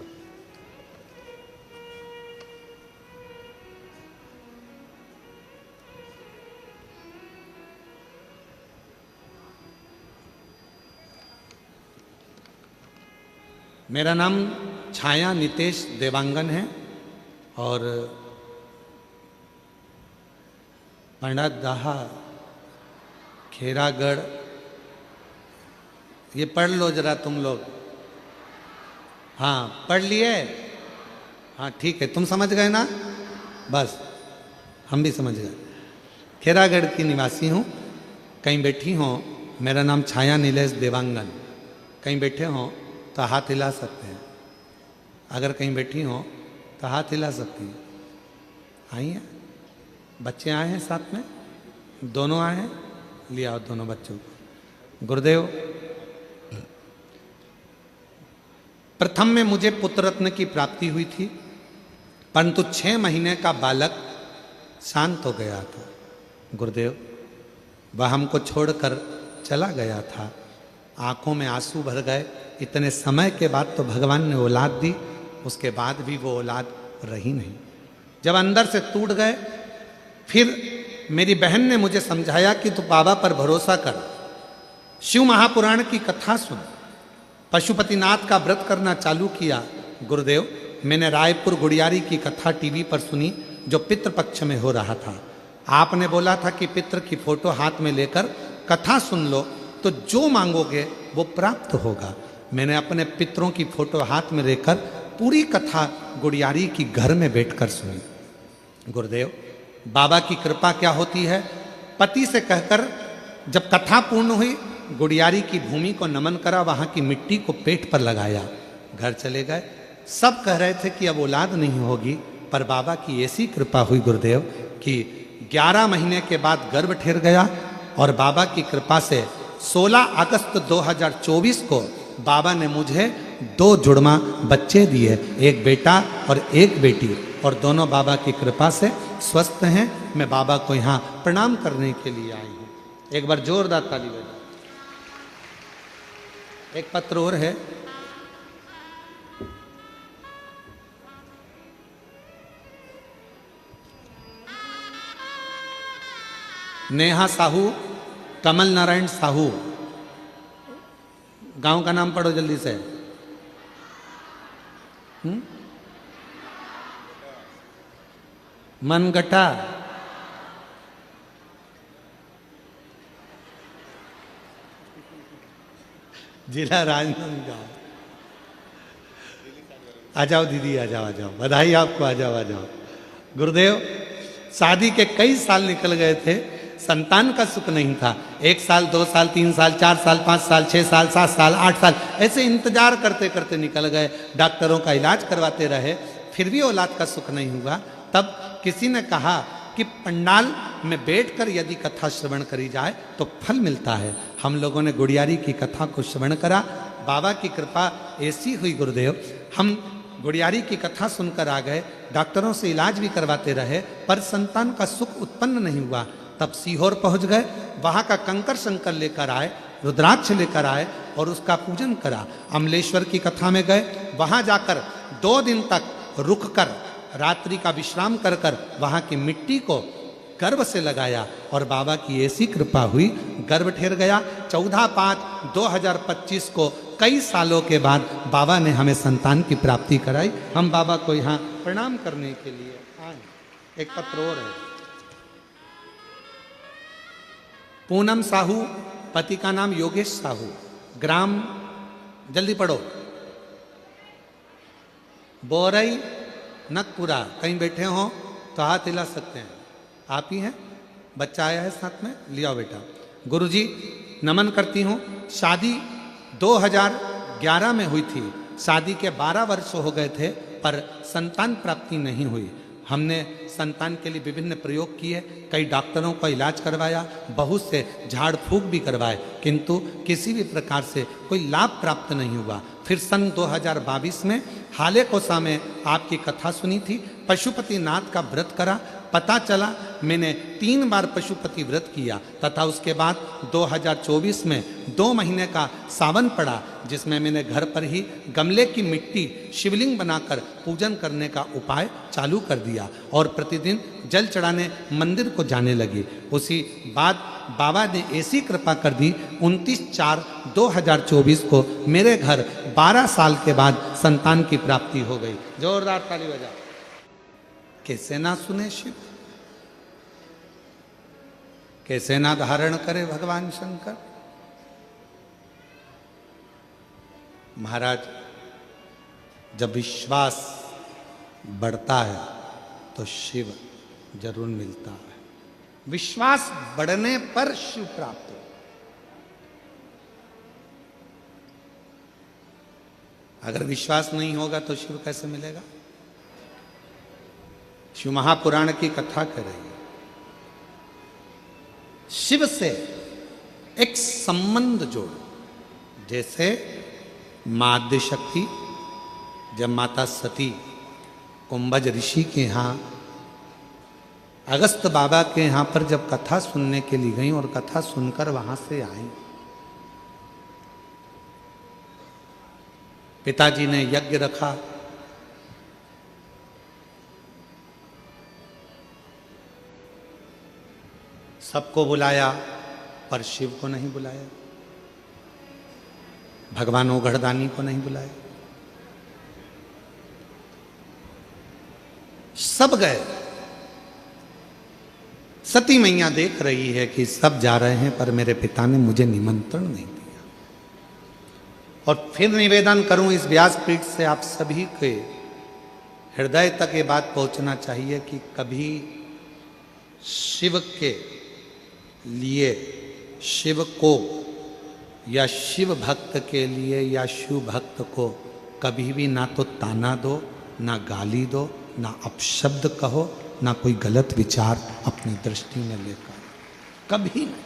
मेरा नाम छाया नितेश देवांगन है और पंडादाहा खेरागढ़, ये पढ़ लो जरा तुम लोग। हाँ पढ़ लिए, हाँ ठीक है, तुम समझ गए ना, बस हम भी समझ गए। खेरागढ़ की निवासी हूँ, कहीं बैठी हो, मेरा नाम छाया नीलेश देवांगन, कहीं बैठे हो तो हाथ हिला सकते हैं, अगर कहीं बैठी हो तो हाथ हिला सकती हैं। आइए, बच्चे आए हैं साथ में, दोनों आए हैं, ले आओ दोनों बच्चों को। गुरुदेव, प्रथम में मुझे पुत्र रत्न की प्राप्ति हुई थी, परंतु 6 महीने का बालक शांत हो गया था। गुरुदेव, वह हमको छोड़कर चला गया था, आंखों में आंसू भर गए। इतने समय के बाद तो भगवान ने औलाद दी, उसके बाद भी वो औलाद रही नहीं। जब अंदर से टूट गए, फिर मेरी बहन ने मुझे समझाया कि तू बाबा पर भरोसा कर, शिव महापुराण की कथा सुन। पशुपतिनाथ का व्रत करना चालू किया। गुरुदेव, मैंने रायपुर गुड़ियारी की कथा टीवी पर सुनी, जो पितृपक्ष में हो रहा था। आपने बोला था कि पितृ की फोटो हाथ में लेकर कथा सुन लो, तो जो मांगोगे वो प्राप्त होगा। मैंने अपने पितरों की फोटो हाथ में लेकर पूरी कथा गुड़ियारी की घर में बैठकर सुनी। गुरुदेव, बाबा की कृपा क्या होती है, पति से कहकर जब कथा पूर्ण हुई, गुड़ियारी की भूमि को नमन करा, वहां की मिट्टी को पेट पर लगाया, घर चले गए। सब कह रहे थे कि अब औलाद नहीं होगी, पर बाबा की ऐसी कृपा हुई गुरुदेव कि 11 महीने के बाद गर्भ ठहर गया और बाबा की कृपा से 16 अगस्त 2024 को बाबा ने मुझे 2 जुड़वा बच्चे दिए, एक बेटा और एक बेटी, और दोनों बाबा की कृपा से स्वस्थ हैं। मैं बाबा को यहाँ प्रणाम करने के लिए आई हूँ। एक बार जोरदार ताली बजाओ। एक पत्र और है, नेहा साहू, कमल नारायण साहू, गांव का नाम पढ़ो जल्दी से। मनगटा, जिला राजनांदगांव। आ जाओ दीदी, आ जाओ, आ जाओ, बधाई आपको, आ जाओ, आ जाओ। गुरुदेव, शादी के कई साल निकल गए थे, संतान का सुख नहीं था। 1 साल, 2 साल, 3 साल, 4 साल, 5 साल, 6 साल, 7 साल, 8 साल, ऐसे इंतजार करते करते निकल गए। डॉक्टरों का इलाज करवाते रहे, फिर भी औलाद का सुख नहीं हुआ। तब किसी ने कहा कि पंडाल में बैठकर यदि कथा श्रवण करी जाए तो फल मिलता है। हम लोगों ने गुड़ियारी की कथा को श्रवण करा। बाबा की कृपा ऐसी हुई गुरुदेव, हम गुड़ियारी की कथा सुनकर आ गए, डॉक्टरों से इलाज भी करवाते रहे, पर संतान का सुख उत्पन्न नहीं हुआ। तब सीहोर पहुंच गए, वहां का कंकर शंकर लेकर आए, रुद्राक्ष लेकर आए और उसका पूजन करा। अमलेश्वर की कथा में गए, वहां जाकर 2 दिन तक रुककर रात्रि का विश्राम कर कर वहां की मिट्टी को गर्भ से लगाया और बाबा की ऐसी कृपा हुई, गर्भ ठहर गया। 14/5/2025 को कई सालों के बाद बाबा ने हमें संतान की प्राप्ति कराई। हम बाबा को यहाँ प्रणाम करने के लिए आए। एक पत्र और है, पूनम साहू, पति का नाम योगेश साहू, ग्राम, जल्दी पढ़ो, बोरई नकपुरा। कहीं बैठे हो तो हाथ हिला सकते हैं, आप ही हैं। बच्चा आया है साथ में, लिया बेटा। गुरुजी नमन करती हूँ। शादी 2011 में हुई थी, शादी के 12 वर्ष हो गए थे, पर संतान प्राप्ति नहीं हुई। हमने संतान के लिए विभिन्न प्रयोग किए, कई डॉक्टरों का इलाज करवाया, बहुत से झाड़ फूक भी करवाए, किंतु किसी भी प्रकार से कोई लाभ प्राप्त नहीं हुआ। फिर सन 2022 में हाले कोसा में आपकी कथा सुनी थी, पशुपति नाथ का व्रत करा। पता चला मैंने 3 बार पशुपति व्रत किया, तथा उसके बाद 2024 में 2 महीने का सावन पड़ा, जिसमें मैंने घर पर ही गमले की मिट्टी शिवलिंग बनाकर पूजन करने का उपाय चालू कर दिया और प्रतिदिन जल चढ़ाने मंदिर को जाने लगी। उसी बाद बाबा ने ऐसी कृपा कर दी, 29/4/2024 को मेरे घर 12 साल के बाद संतान की प्राप्ति हो गई। जोरदार ताली बजा। कैसे ना सुने शिव, कैसे ना धारण करे भगवान शंकर। महाराज, जब विश्वास बढ़ता है तो शिव जरूर मिलता है। विश्वास बढ़ने पर शिव प्राप्त हो। अगर विश्वास नहीं होगा तो शिव कैसे मिलेगा? शिव महापुराण की कथा कर रही है। शिव से एक संबंध जोड़ो, जैसे माद्य शक्ति जब माता सती कुंभज ऋषि के यहाँ अगस्त बाबा के यहाँ पर जब कथा सुनने के लिए गई और कथा सुनकर वहां से आई, पिताजी ने यज्ञ रखा, सबको बुलाया, पर शिव को नहीं बुलाया, भगवान ओघड़दानी को नहीं बुलाया। सब गए। सती मैया देख रही है कि सब जा रहे हैं, पर मेरे पिता ने मुझे निमंत्रण नहीं दिया। और फिर निवेदन करूं इस व्यासपीठ से आप सभी के हृदय तक ये बात पहुंचना चाहिए कि कभी शिव के लिए, शिव को या शिव भक्त के लिए या शिव भक्त को कभी भी ना तो ताना दो, ना गाली दो, ना अपशब्द कहो, ना कोई गलत विचार अपनी दृष्टि में लेकर, कभी नहीं।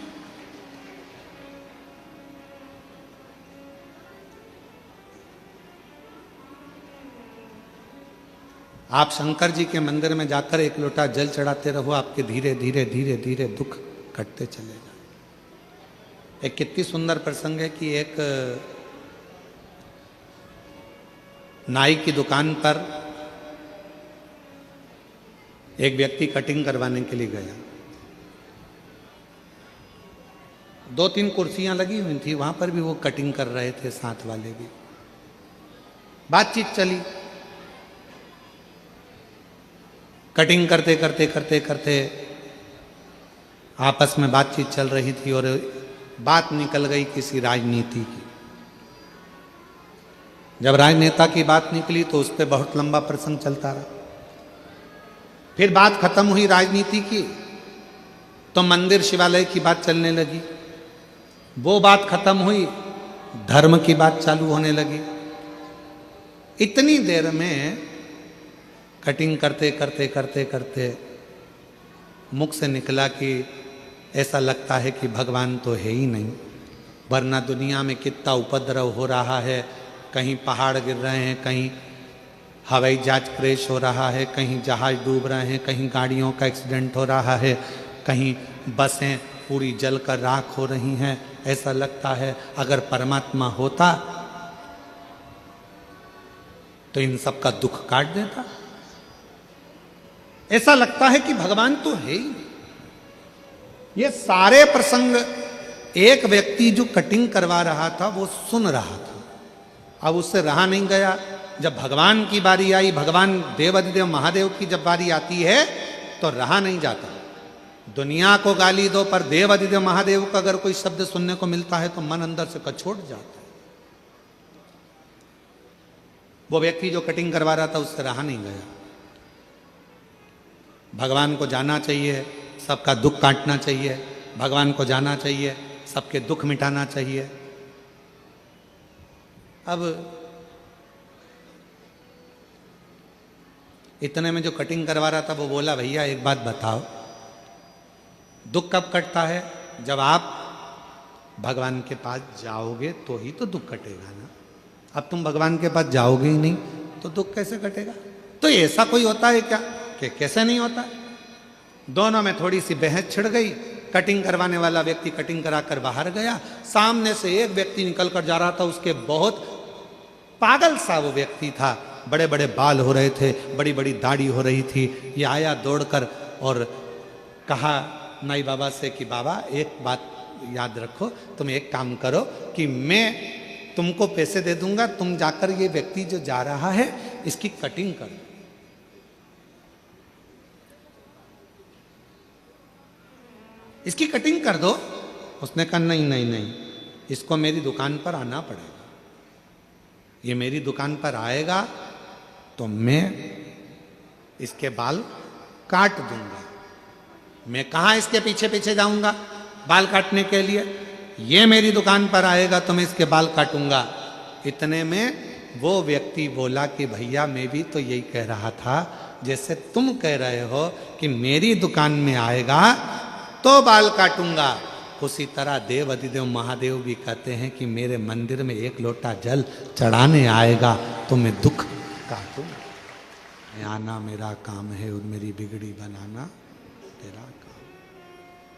आप शंकर जी के मंदिर में जाकर एक लोटा जल चढ़ाते रहो, आपके धीरे धीरे धीरे धीरे दुख कटते चले जाए। एक कितनी सुंदर प्रसंग है कि एक नाई की दुकान पर एक व्यक्ति कटिंग करवाने के लिए गया। 2-3 कुर्सियां लगी हुई थी, वहां पर भी वो कटिंग कर रहे थे, साथ वाले भी। बातचीत चली, कटिंग करते करते करते करते आपस में बातचीत चल रही थी और बात निकल गई किसी राजनीति की। जब राजनेता की बात निकली तो उस पर बहुत लंबा प्रसंग चलता रहा। फिर बात खत्म हुई राजनीति की तो मंदिर शिवालय की बात चलने लगी। वो बात खत्म हुई, धर्म की बात चालू होने लगी। इतनी देर में कटिंग करते करते करते करते मुख से निकला कि ऐसा लगता है कि भगवान तो है ही नहीं, वरना दुनिया में कितना उपद्रव हो रहा है। कहीं पहाड़ गिर रहे हैं, कहीं हवाई जहाज क्रैश हो रहा है, कहीं जहाज डूब रहे हैं, कहीं गाड़ियों का एक्सीडेंट हो रहा है, कहीं बसें पूरी जलकर राख हो रही हैं। ऐसा लगता है अगर परमात्मा होता तो इन सब का दुख काट देता। ऐसा लगता है कि भगवान तो है ही नहीं। ये सारे प्रसंग एक व्यक्ति जो कटिंग करवा रहा था वो सुन रहा था। अब उससे रहा नहीं गया। जब भगवान की बारी आई, भगवान देवाधिदेव महादेव की जब बारी आती है तो रहा नहीं जाता। दुनिया को गाली दो पर देवाधिदेव महादेव का अगर कोई शब्द सुनने को मिलता है तो मन अंदर से कछोट जाता है। वो व्यक्ति जो कटिंग करवा रहा था उससे रहा नहीं गया। भगवान को जाना चाहिए, सबका दुख काटना चाहिए, भगवान को जाना चाहिए, सबके दुख मिटाना चाहिए। अब इतने में जो कटिंग करवा रहा था वो बोला, भैया एक बात बताओ, दुख कब कटता है? जब आप भगवान के पास जाओगे तो ही तो दुख कटेगा ना। अब तुम भगवान के पास जाओगे ही नहीं तो दुख कैसे कटेगा? तो ऐसा कोई होता है क्या कि कैसे नहीं होता? दोनों में थोड़ी सी बहस छिड़ गई। कटिंग करवाने वाला व्यक्ति कटिंग कराकर बाहर गया। सामने से एक व्यक्ति निकल कर जा रहा था, उसके बहुत पागल सा वो व्यक्ति था, बड़े बड़े बाल हो रहे थे, बड़ी बड़ी दाढ़ी हो रही थी। ये आया दौड़कर और कहा नाई बाबा से कि बाबा एक बात याद रखो, तुम एक काम करो कि मैं तुमको पैसे दे दूंगा, तुम जाकर ये व्यक्ति जो जा रहा है इसकी कटिंग करो। इसकी कटिंग कर दो। उसने कहा नहीं नहीं नहीं, इसको मेरी दुकान पर आना पड़ेगा। ये मेरी दुकान पर आएगा तो मैं इसके बाल काट दूंगा। मैं कहाँ इसके पीछे पीछे जाऊंगा बाल काटने के लिए? ये मेरी दुकान पर आएगा तो मैं इसके बाल काटूंगा। इतने में वो व्यक्ति बोला कि भैया मैं भी तो यही कह रहा था, जैसे तुम कह रहे हो कि मेरी दुकान में आएगा तो बाल काटूंगा, उसी तरह देव अधिदेव महादेव भी कहते हैं कि मेरे मंदिर में एक लोटा जल चढ़ाने आएगा तो मैं दुख काटूंगा। आना मेरा काम है और मेरी बिगड़ी बनाना तेरा काम।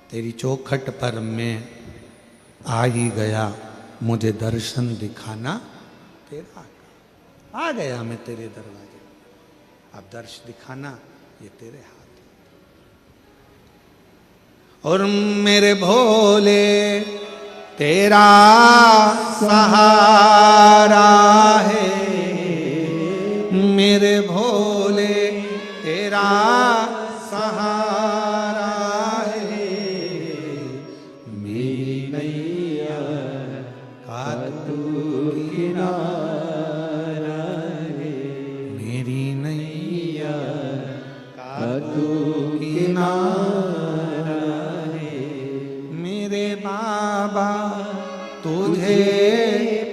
तेरी चौखट पर मैं आ ही गया, मुझे दर्शन दिखाना तेरा काम। आ गया मैं तेरे दरवाजे, अब दर्श दिखाना ये तेरे हाथ। और मेरे भोले तेरा सहारा है, मेरे भोले तेरा सहारा है। मेरी नैया का तू किनारा है, मेरी नैया का तू किनारा है। मेरे बाबा तुझे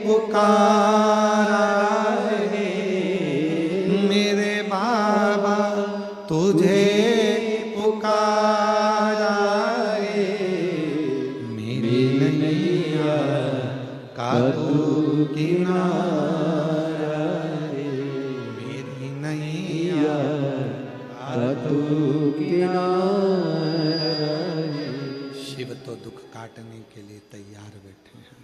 पुकारा है, पुकारा रे, मेरी नैया का तू किनारा रे, मेरी नैया का तू किनारा रे। शिव तो दुख काटने के लिए तैयार बैठे हैं।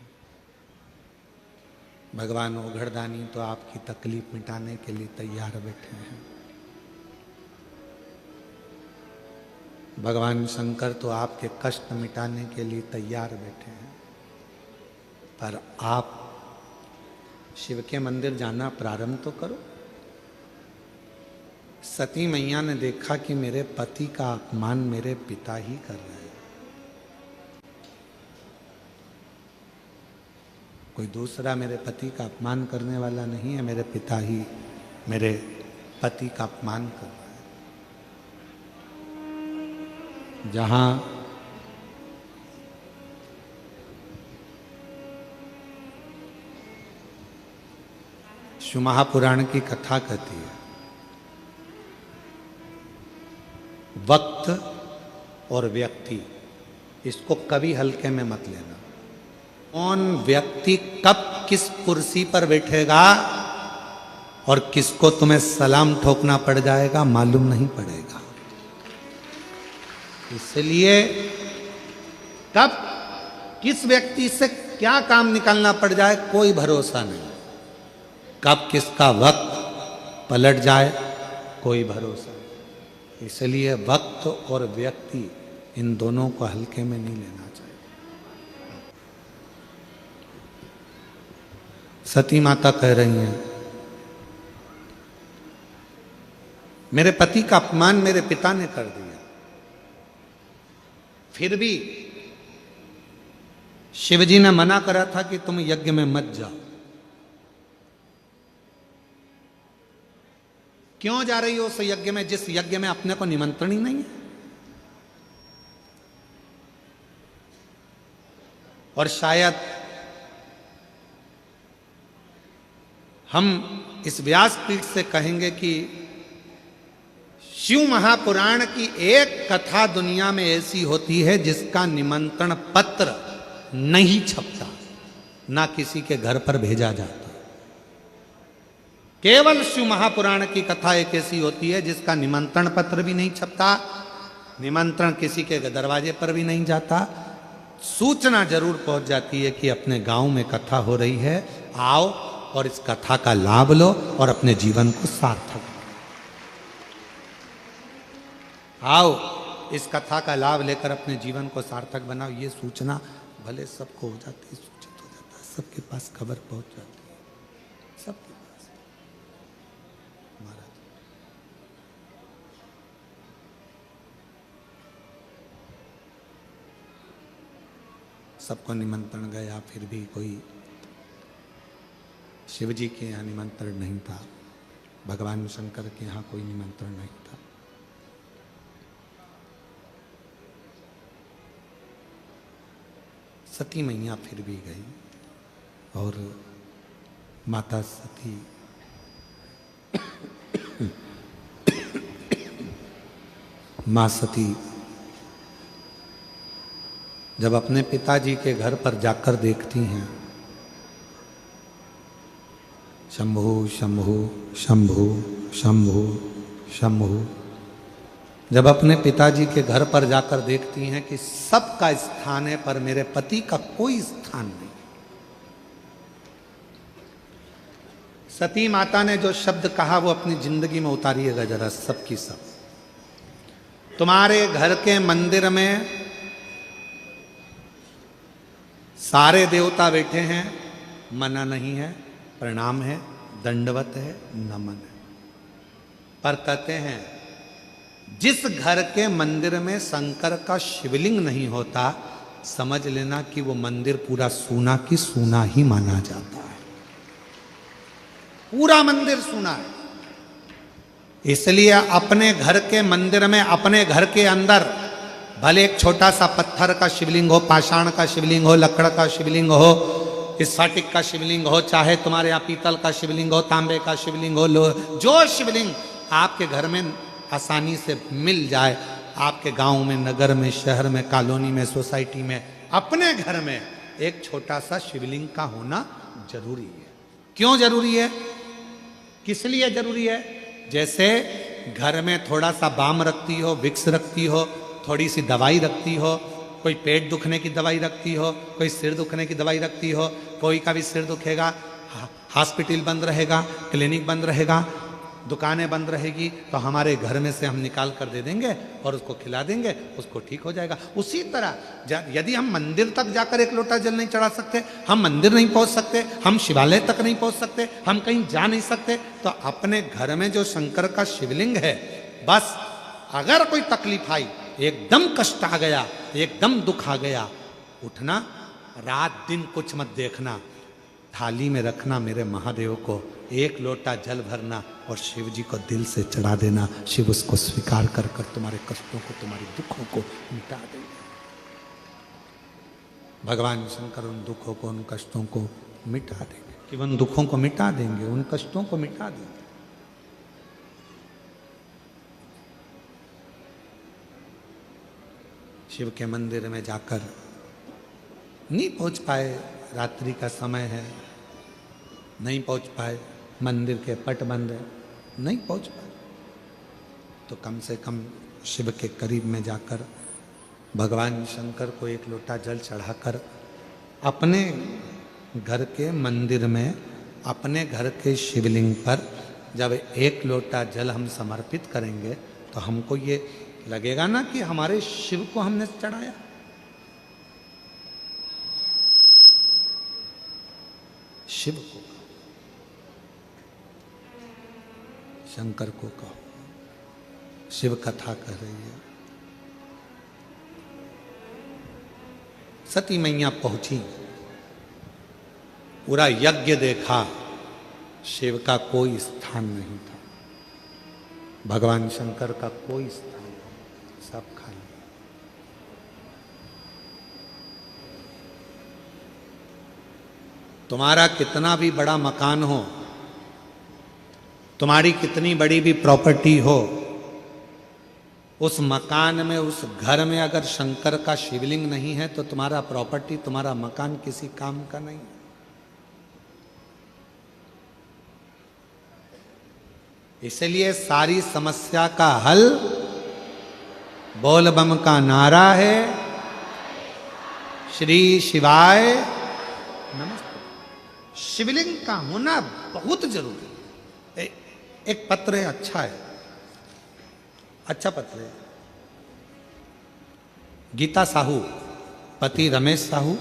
भगवान ओघड़दानी तो आपकी तकलीफ मिटाने के लिए तैयार बैठे हैं। भगवान शंकर तो आपके कष्ट मिटाने के लिए तैयार बैठे हैं। पर आप शिव के मंदिर जाना प्रारंभ तो करो। सती मैया ने देखा कि मेरे पति का अपमान मेरे पिता ही कर रहे हैं, कोई दूसरा मेरे पति का अपमान करने वाला नहीं है, मेरे पिता ही मेरे पति का अपमान कर रहा है। जहां शिव महापुराण की कथा कहती है, वक्त और व्यक्ति, इसको कभी हल्के में मत लेना। कौन व्यक्ति कब किस कुर्सी पर बैठेगा और किसको तुम्हें सलाम ठोकना पड़ जाएगा मालूम नहीं पड़ेगा। इसलिए कब किस व्यक्ति से क्या काम निकालना पड़ जाए कोई भरोसा नहीं, कब किसका वक्त पलट जाए कोई भरोसा नहीं। इसलिए वक्त और व्यक्ति इन दोनों को हल्के में नहीं लेना चाहिए। सती माता कह रही हैं, मेरे पति का अपमान मेरे पिता ने कर दिया, फिर भी शिवजी ने मना करा था कि तुम यज्ञ में मत जाओ। क्यों जा रही हो उस यज्ञ में जिस यज्ञ में अपने को निमंत्रण ही नहीं है? और शायद हम इस व्यासपीठ से कहेंगे कि शिव महापुराण की एक कथा दुनिया में ऐसी होती है जिसका निमंत्रण पत्र नहीं छपता, ना किसी के घर पर भेजा जाता। केवल शिव महापुराण की कथा एक ऐसी होती है जिसका निमंत्रण पत्र भी नहीं छपता, निमंत्रण किसी के दरवाजे पर भी नहीं जाता। सूचना जरूर पहुंच जाती है कि अपने गांव में कथा हो रही है, आओ और इस कथा का लाभ लो और अपने जीवन को सार्थक आओ, इस कथा का लाभ लेकर अपने जीवन को सार्थक बनाओ। ये सूचना भले सबको हो जाती है, सूचित हो जाता है, सबके पास खबर पहुंच जाती है, सबके पास। महाराज सबको निमंत्रण गया, फिर भी कोई शिवजी के यहाँ निमंत्रण नहीं था, भगवान शंकर के यहाँ कोई निमंत्रण नहीं था। सती मैया फिर भी गई और माता सती माँ सती जब अपने पिताजी के घर पर जाकर देखती हैं, शंभु शंभु शंभु शंभु शंभु, जब अपने पिताजी के घर पर जाकर देखती हैं कि सबका स्थान है पर मेरे पति का कोई स्थान नहीं। सती माता ने जो शब्द कहा वो अपनी जिंदगी में उतारिएगा जरा, सबकी सब। तुम्हारे घर के मंदिर में सारे देवता बैठे हैं, मना नहीं है, प्रणाम है, दंडवत है, नमन है, पर कहते हैं जिस घर के मंदिर में शंकर का शिवलिंग नहीं होता, समझ लेना कि वो मंदिर पूरा सूना की सूना ही माना जाता है, पूरा मंदिर सूना है। इसलिए अपने घर के मंदिर में, अपने घर के अंदर भले एक छोटा सा पत्थर का शिवलिंग हो, पाषाण का शिवलिंग हो, लकड़ का शिवलिंग हो, स्फटिक का शिवलिंग हो, चाहे तुम्हारे यहाँ पीतल का शिवलिंग हो, तांबे का शिवलिंग हो, जो शिवलिंग आपके घर में आसानी से मिल जाए, आपके गांव में, नगर में, शहर में, कॉलोनी में, सोसाइटी में, अपने घर में एक छोटा सा शिवलिंग का होना जरूरी है। क्यों जरूरी है? किस लिए जरूरी है? जैसे घर में थोड़ा सा बाम रखती हो, विक्स रखती हो, थोड़ी सी दवाई रखती हो, कोई पेट दुखने की दवाई रखती हो, कोई सिर दुखने की दवाई रखती हो, कोई का भी सिर दुखेगा, हॉस्पिटल बंद रहेगा, क्लिनिक बंद रहेगा, दुकानें बंद रहेगी, तो हमारे घर में से हम निकाल कर दे देंगे और उसको खिला देंगे, उसको ठीक हो जाएगा। उसी तरह यदि हम मंदिर तक जाकर एक लोटा जल नहीं चढ़ा सकते, हम मंदिर नहीं पहुंच सकते, हम शिवालय तक नहीं पहुंच सकते, हम कहीं जा नहीं सकते, तो अपने घर में जो शंकर का शिवलिंग है, बस अगर कोई तकलीफ आई, एकदम कष्ट आ गया, एकदम दुख आ गया, उठना, रात दिन कुछ मत देखना, थाली में रखना मेरे महादेव को, एक लोटा जल भरना और शिव जी को दिल से चढ़ा देना। शिव उसको स्वीकार कर कर तुम्हारे कष्टों को, तुम्हारे दुखों को मिटा देंगे। भगवान शंकर उन दुखों को, उन कष्टों को मिटा देंगे, कि उन दुखों को मिटा देंगे, उन कष्टों को मिटा देंगे। शिव के मंदिर में जाकर नहीं पहुंच पाए, रात्रि का समय है, नहीं पहुंच पाए, मंदिर के पट बंद है, नहीं पहुंच पाए, तो कम से कम शिव के करीब में जाकर भगवान शंकर को एक लोटा जल चढ़ाकर अपने घर के मंदिर में, अपने घर के शिवलिंग पर जब एक लोटा जल हम समर्पित करेंगे, तो हमको ये लगेगा ना कि हमारे शिव को हमने चढ़ाया। शिव को, शंकर को कहो। शिव कथा कर रही है। सती मैया पहुंची, पूरा यज्ञ देखा, शिव का कोई स्थान नहीं था, भगवान शंकर का कोई स्थान नहीं, सब खाली। तुम्हारा कितना भी बड़ा मकान हो, तुम्हारी कितनी बड़ी भी प्रॉपर्टी हो, उस मकान में, उस घर में अगर शंकर का शिवलिंग नहीं है, तो तुम्हारा प्रॉपर्टी, तुम्हारा मकान किसी काम का नहीं। इसलिए सारी समस्या का हल बोल बम का नारा है, श्री शिवाय नमस्ते। शिवलिंग का होना बहुत जरूरी है। एक पत्र है, अच्छा है, अच्छा पत्र है। गीता साहू, पति रमेश साहू,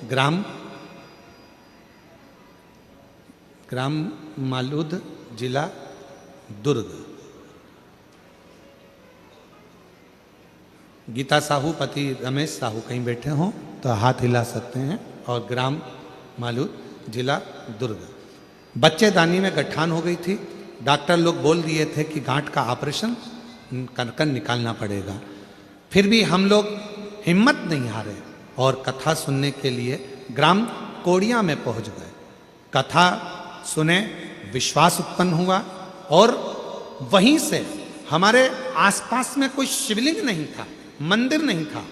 ग्राम मालूद, जिला दुर्ग। गीता साहू, पति रमेश साहू कहीं बैठे हों तो हाथ हिला सकते हैं। और ग्राम मालूद, जिला दुर्ग। बच्चेदानी में गठान हो गई थी, डॉक्टर लोग बोल दिए थे कि गांठ का ऑपरेशन कर निकालना पड़ेगा। फिर भी हम लोग हिम्मत नहीं हारे और कथा सुनने के लिए ग्राम कोड़िया में पहुंच गए। कथा सुने, विश्वास उत्पन्न हुआ और वहीं से हमारे आसपास में कोई शिवलिंग नहीं था, मंदिर नहीं था।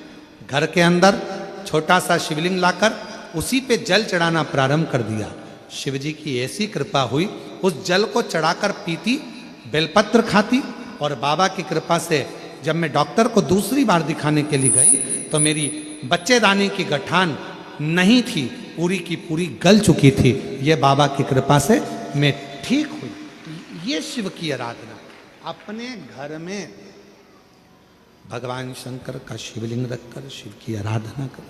घर के अंदर छोटा सा शिवलिंग लाकर उसी पे जल चढ़ाना प्रारंभ कर दिया। शिव जी की ऐसी कृपा हुई, उस जल को चढ़ाकर पीती, बेलपत्र खाती। और बाबा की कृपा से जब मैं डॉक्टर को दूसरी बार दिखाने के लिए गई तो मेरी बच्चेदानी की गठान नहीं थी, पूरी की पूरी गल चुकी थी। ये बाबा की कृपा से मैं ठीक हुई। ये शिव की आराधना। अपने घर में भगवान शंकर का शिवलिंग रखकर शिव की आराधना कर,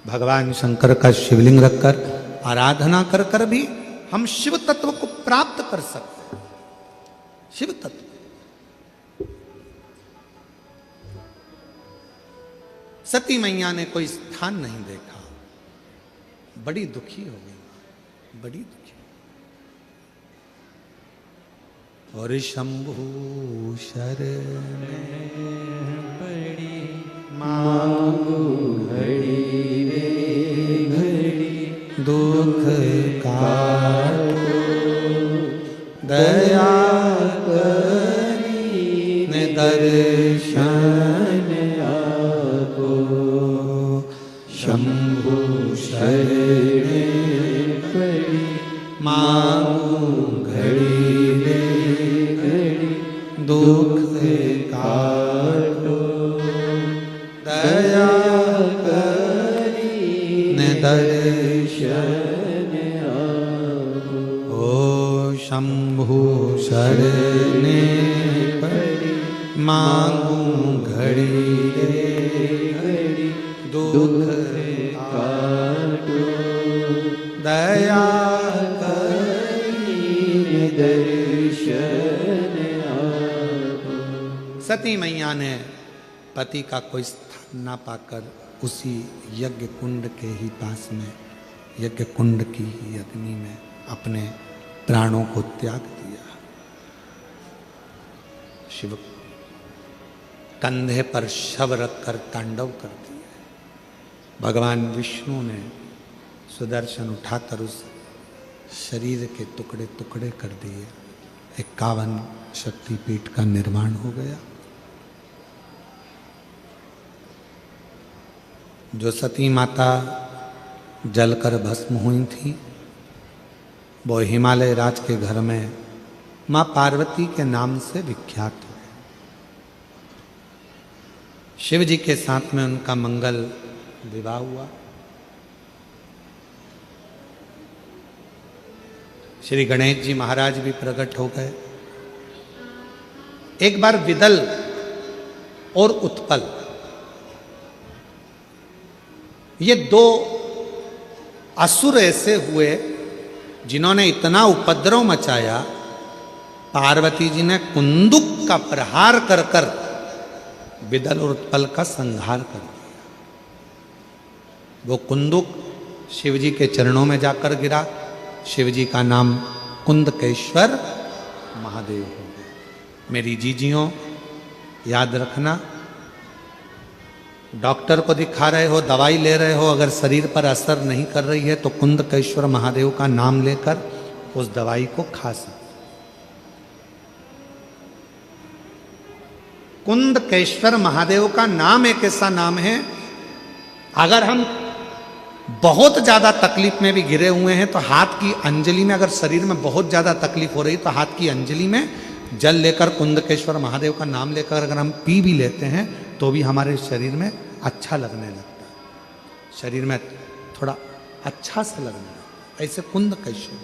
भगवान शंकर का शिवलिंग रखकर आराधना कर कर भी हम शिव तत्व को प्राप्त कर सकते हैं। शिव तत्व। सती मैया ने कोई स्थान नहीं देखा, बड़ी दुखी हो गई, बड़ी दुखी। और शंभू शरण पड़ी मांगू घड़ी रे घड़ी, दुख काटो दया करी ने दर्शन दया करीने दर्शन ओ शंभु शरणे पड़ी मांगू घड़ी घड़ी दुख काटो दया करीने दर्शन सती मैया ने पति का कोई स्थान ना पाकर उसी यज्ञ कुंड के ही पास में यज्ञ कुंड की ही अग्नि में अपने प्राणों को त्याग दिया। शिव कंधे पर शव रखकर तांडव कर दिए। भगवान विष्णु ने सुदर्शन उठाकर उस शरीर के टुकड़े टुकड़े कर दिए। 51 शक्तिपीठ का निर्माण हो गया। जो सती माता जलकर भस्म हुई थी वो हिमालय राज के घर में मां पार्वती के नाम से विख्यात हो गए। शिव जी के साथ में उनका मंगल विवाह हुआ। श्री गणेश जी महाराज भी प्रकट हो गए। एक बार विदल और उत्पल ये दो असुर ऐसे हुए जिन्होंने इतना उपद्रव मचाया। पार्वती जी ने कुंदुक का प्रहार कर कर विदल और उत्पल का संहार कर दिया। वो कुंदुक शिव जी के चरणों में जाकर गिरा। शिव जी का नाम कुंदकेश्वर महादेव हो गया। मेरी जीजियों याद रखना, डॉक्टर को दिखा रहे हो, दवाई ले रहे हो, अगर शरीर पर असर नहीं कर रही है तो कुंदकेश्वर महादेव का नाम लेकर उस दवाई को खा सकते। कुंदकेश्वर महादेव का नाम एक ऐसा नाम है, अगर हम बहुत ज्यादा तकलीफ में भी घिरे हुए हैं तो हाथ की अंजलि में, अगर शरीर में बहुत ज्यादा तकलीफ हो रही तो हाथ की अंजलि में जल लेकर कुंदकेश्वर महादेव का नाम लेकर अगर हम पी भी लेते हैं तो भी हमारे शरीर में अच्छा लगने लगता है, शरीर में थोड़ा अच्छा सा लगने लगता है। ऐसे कुंदकेश्वर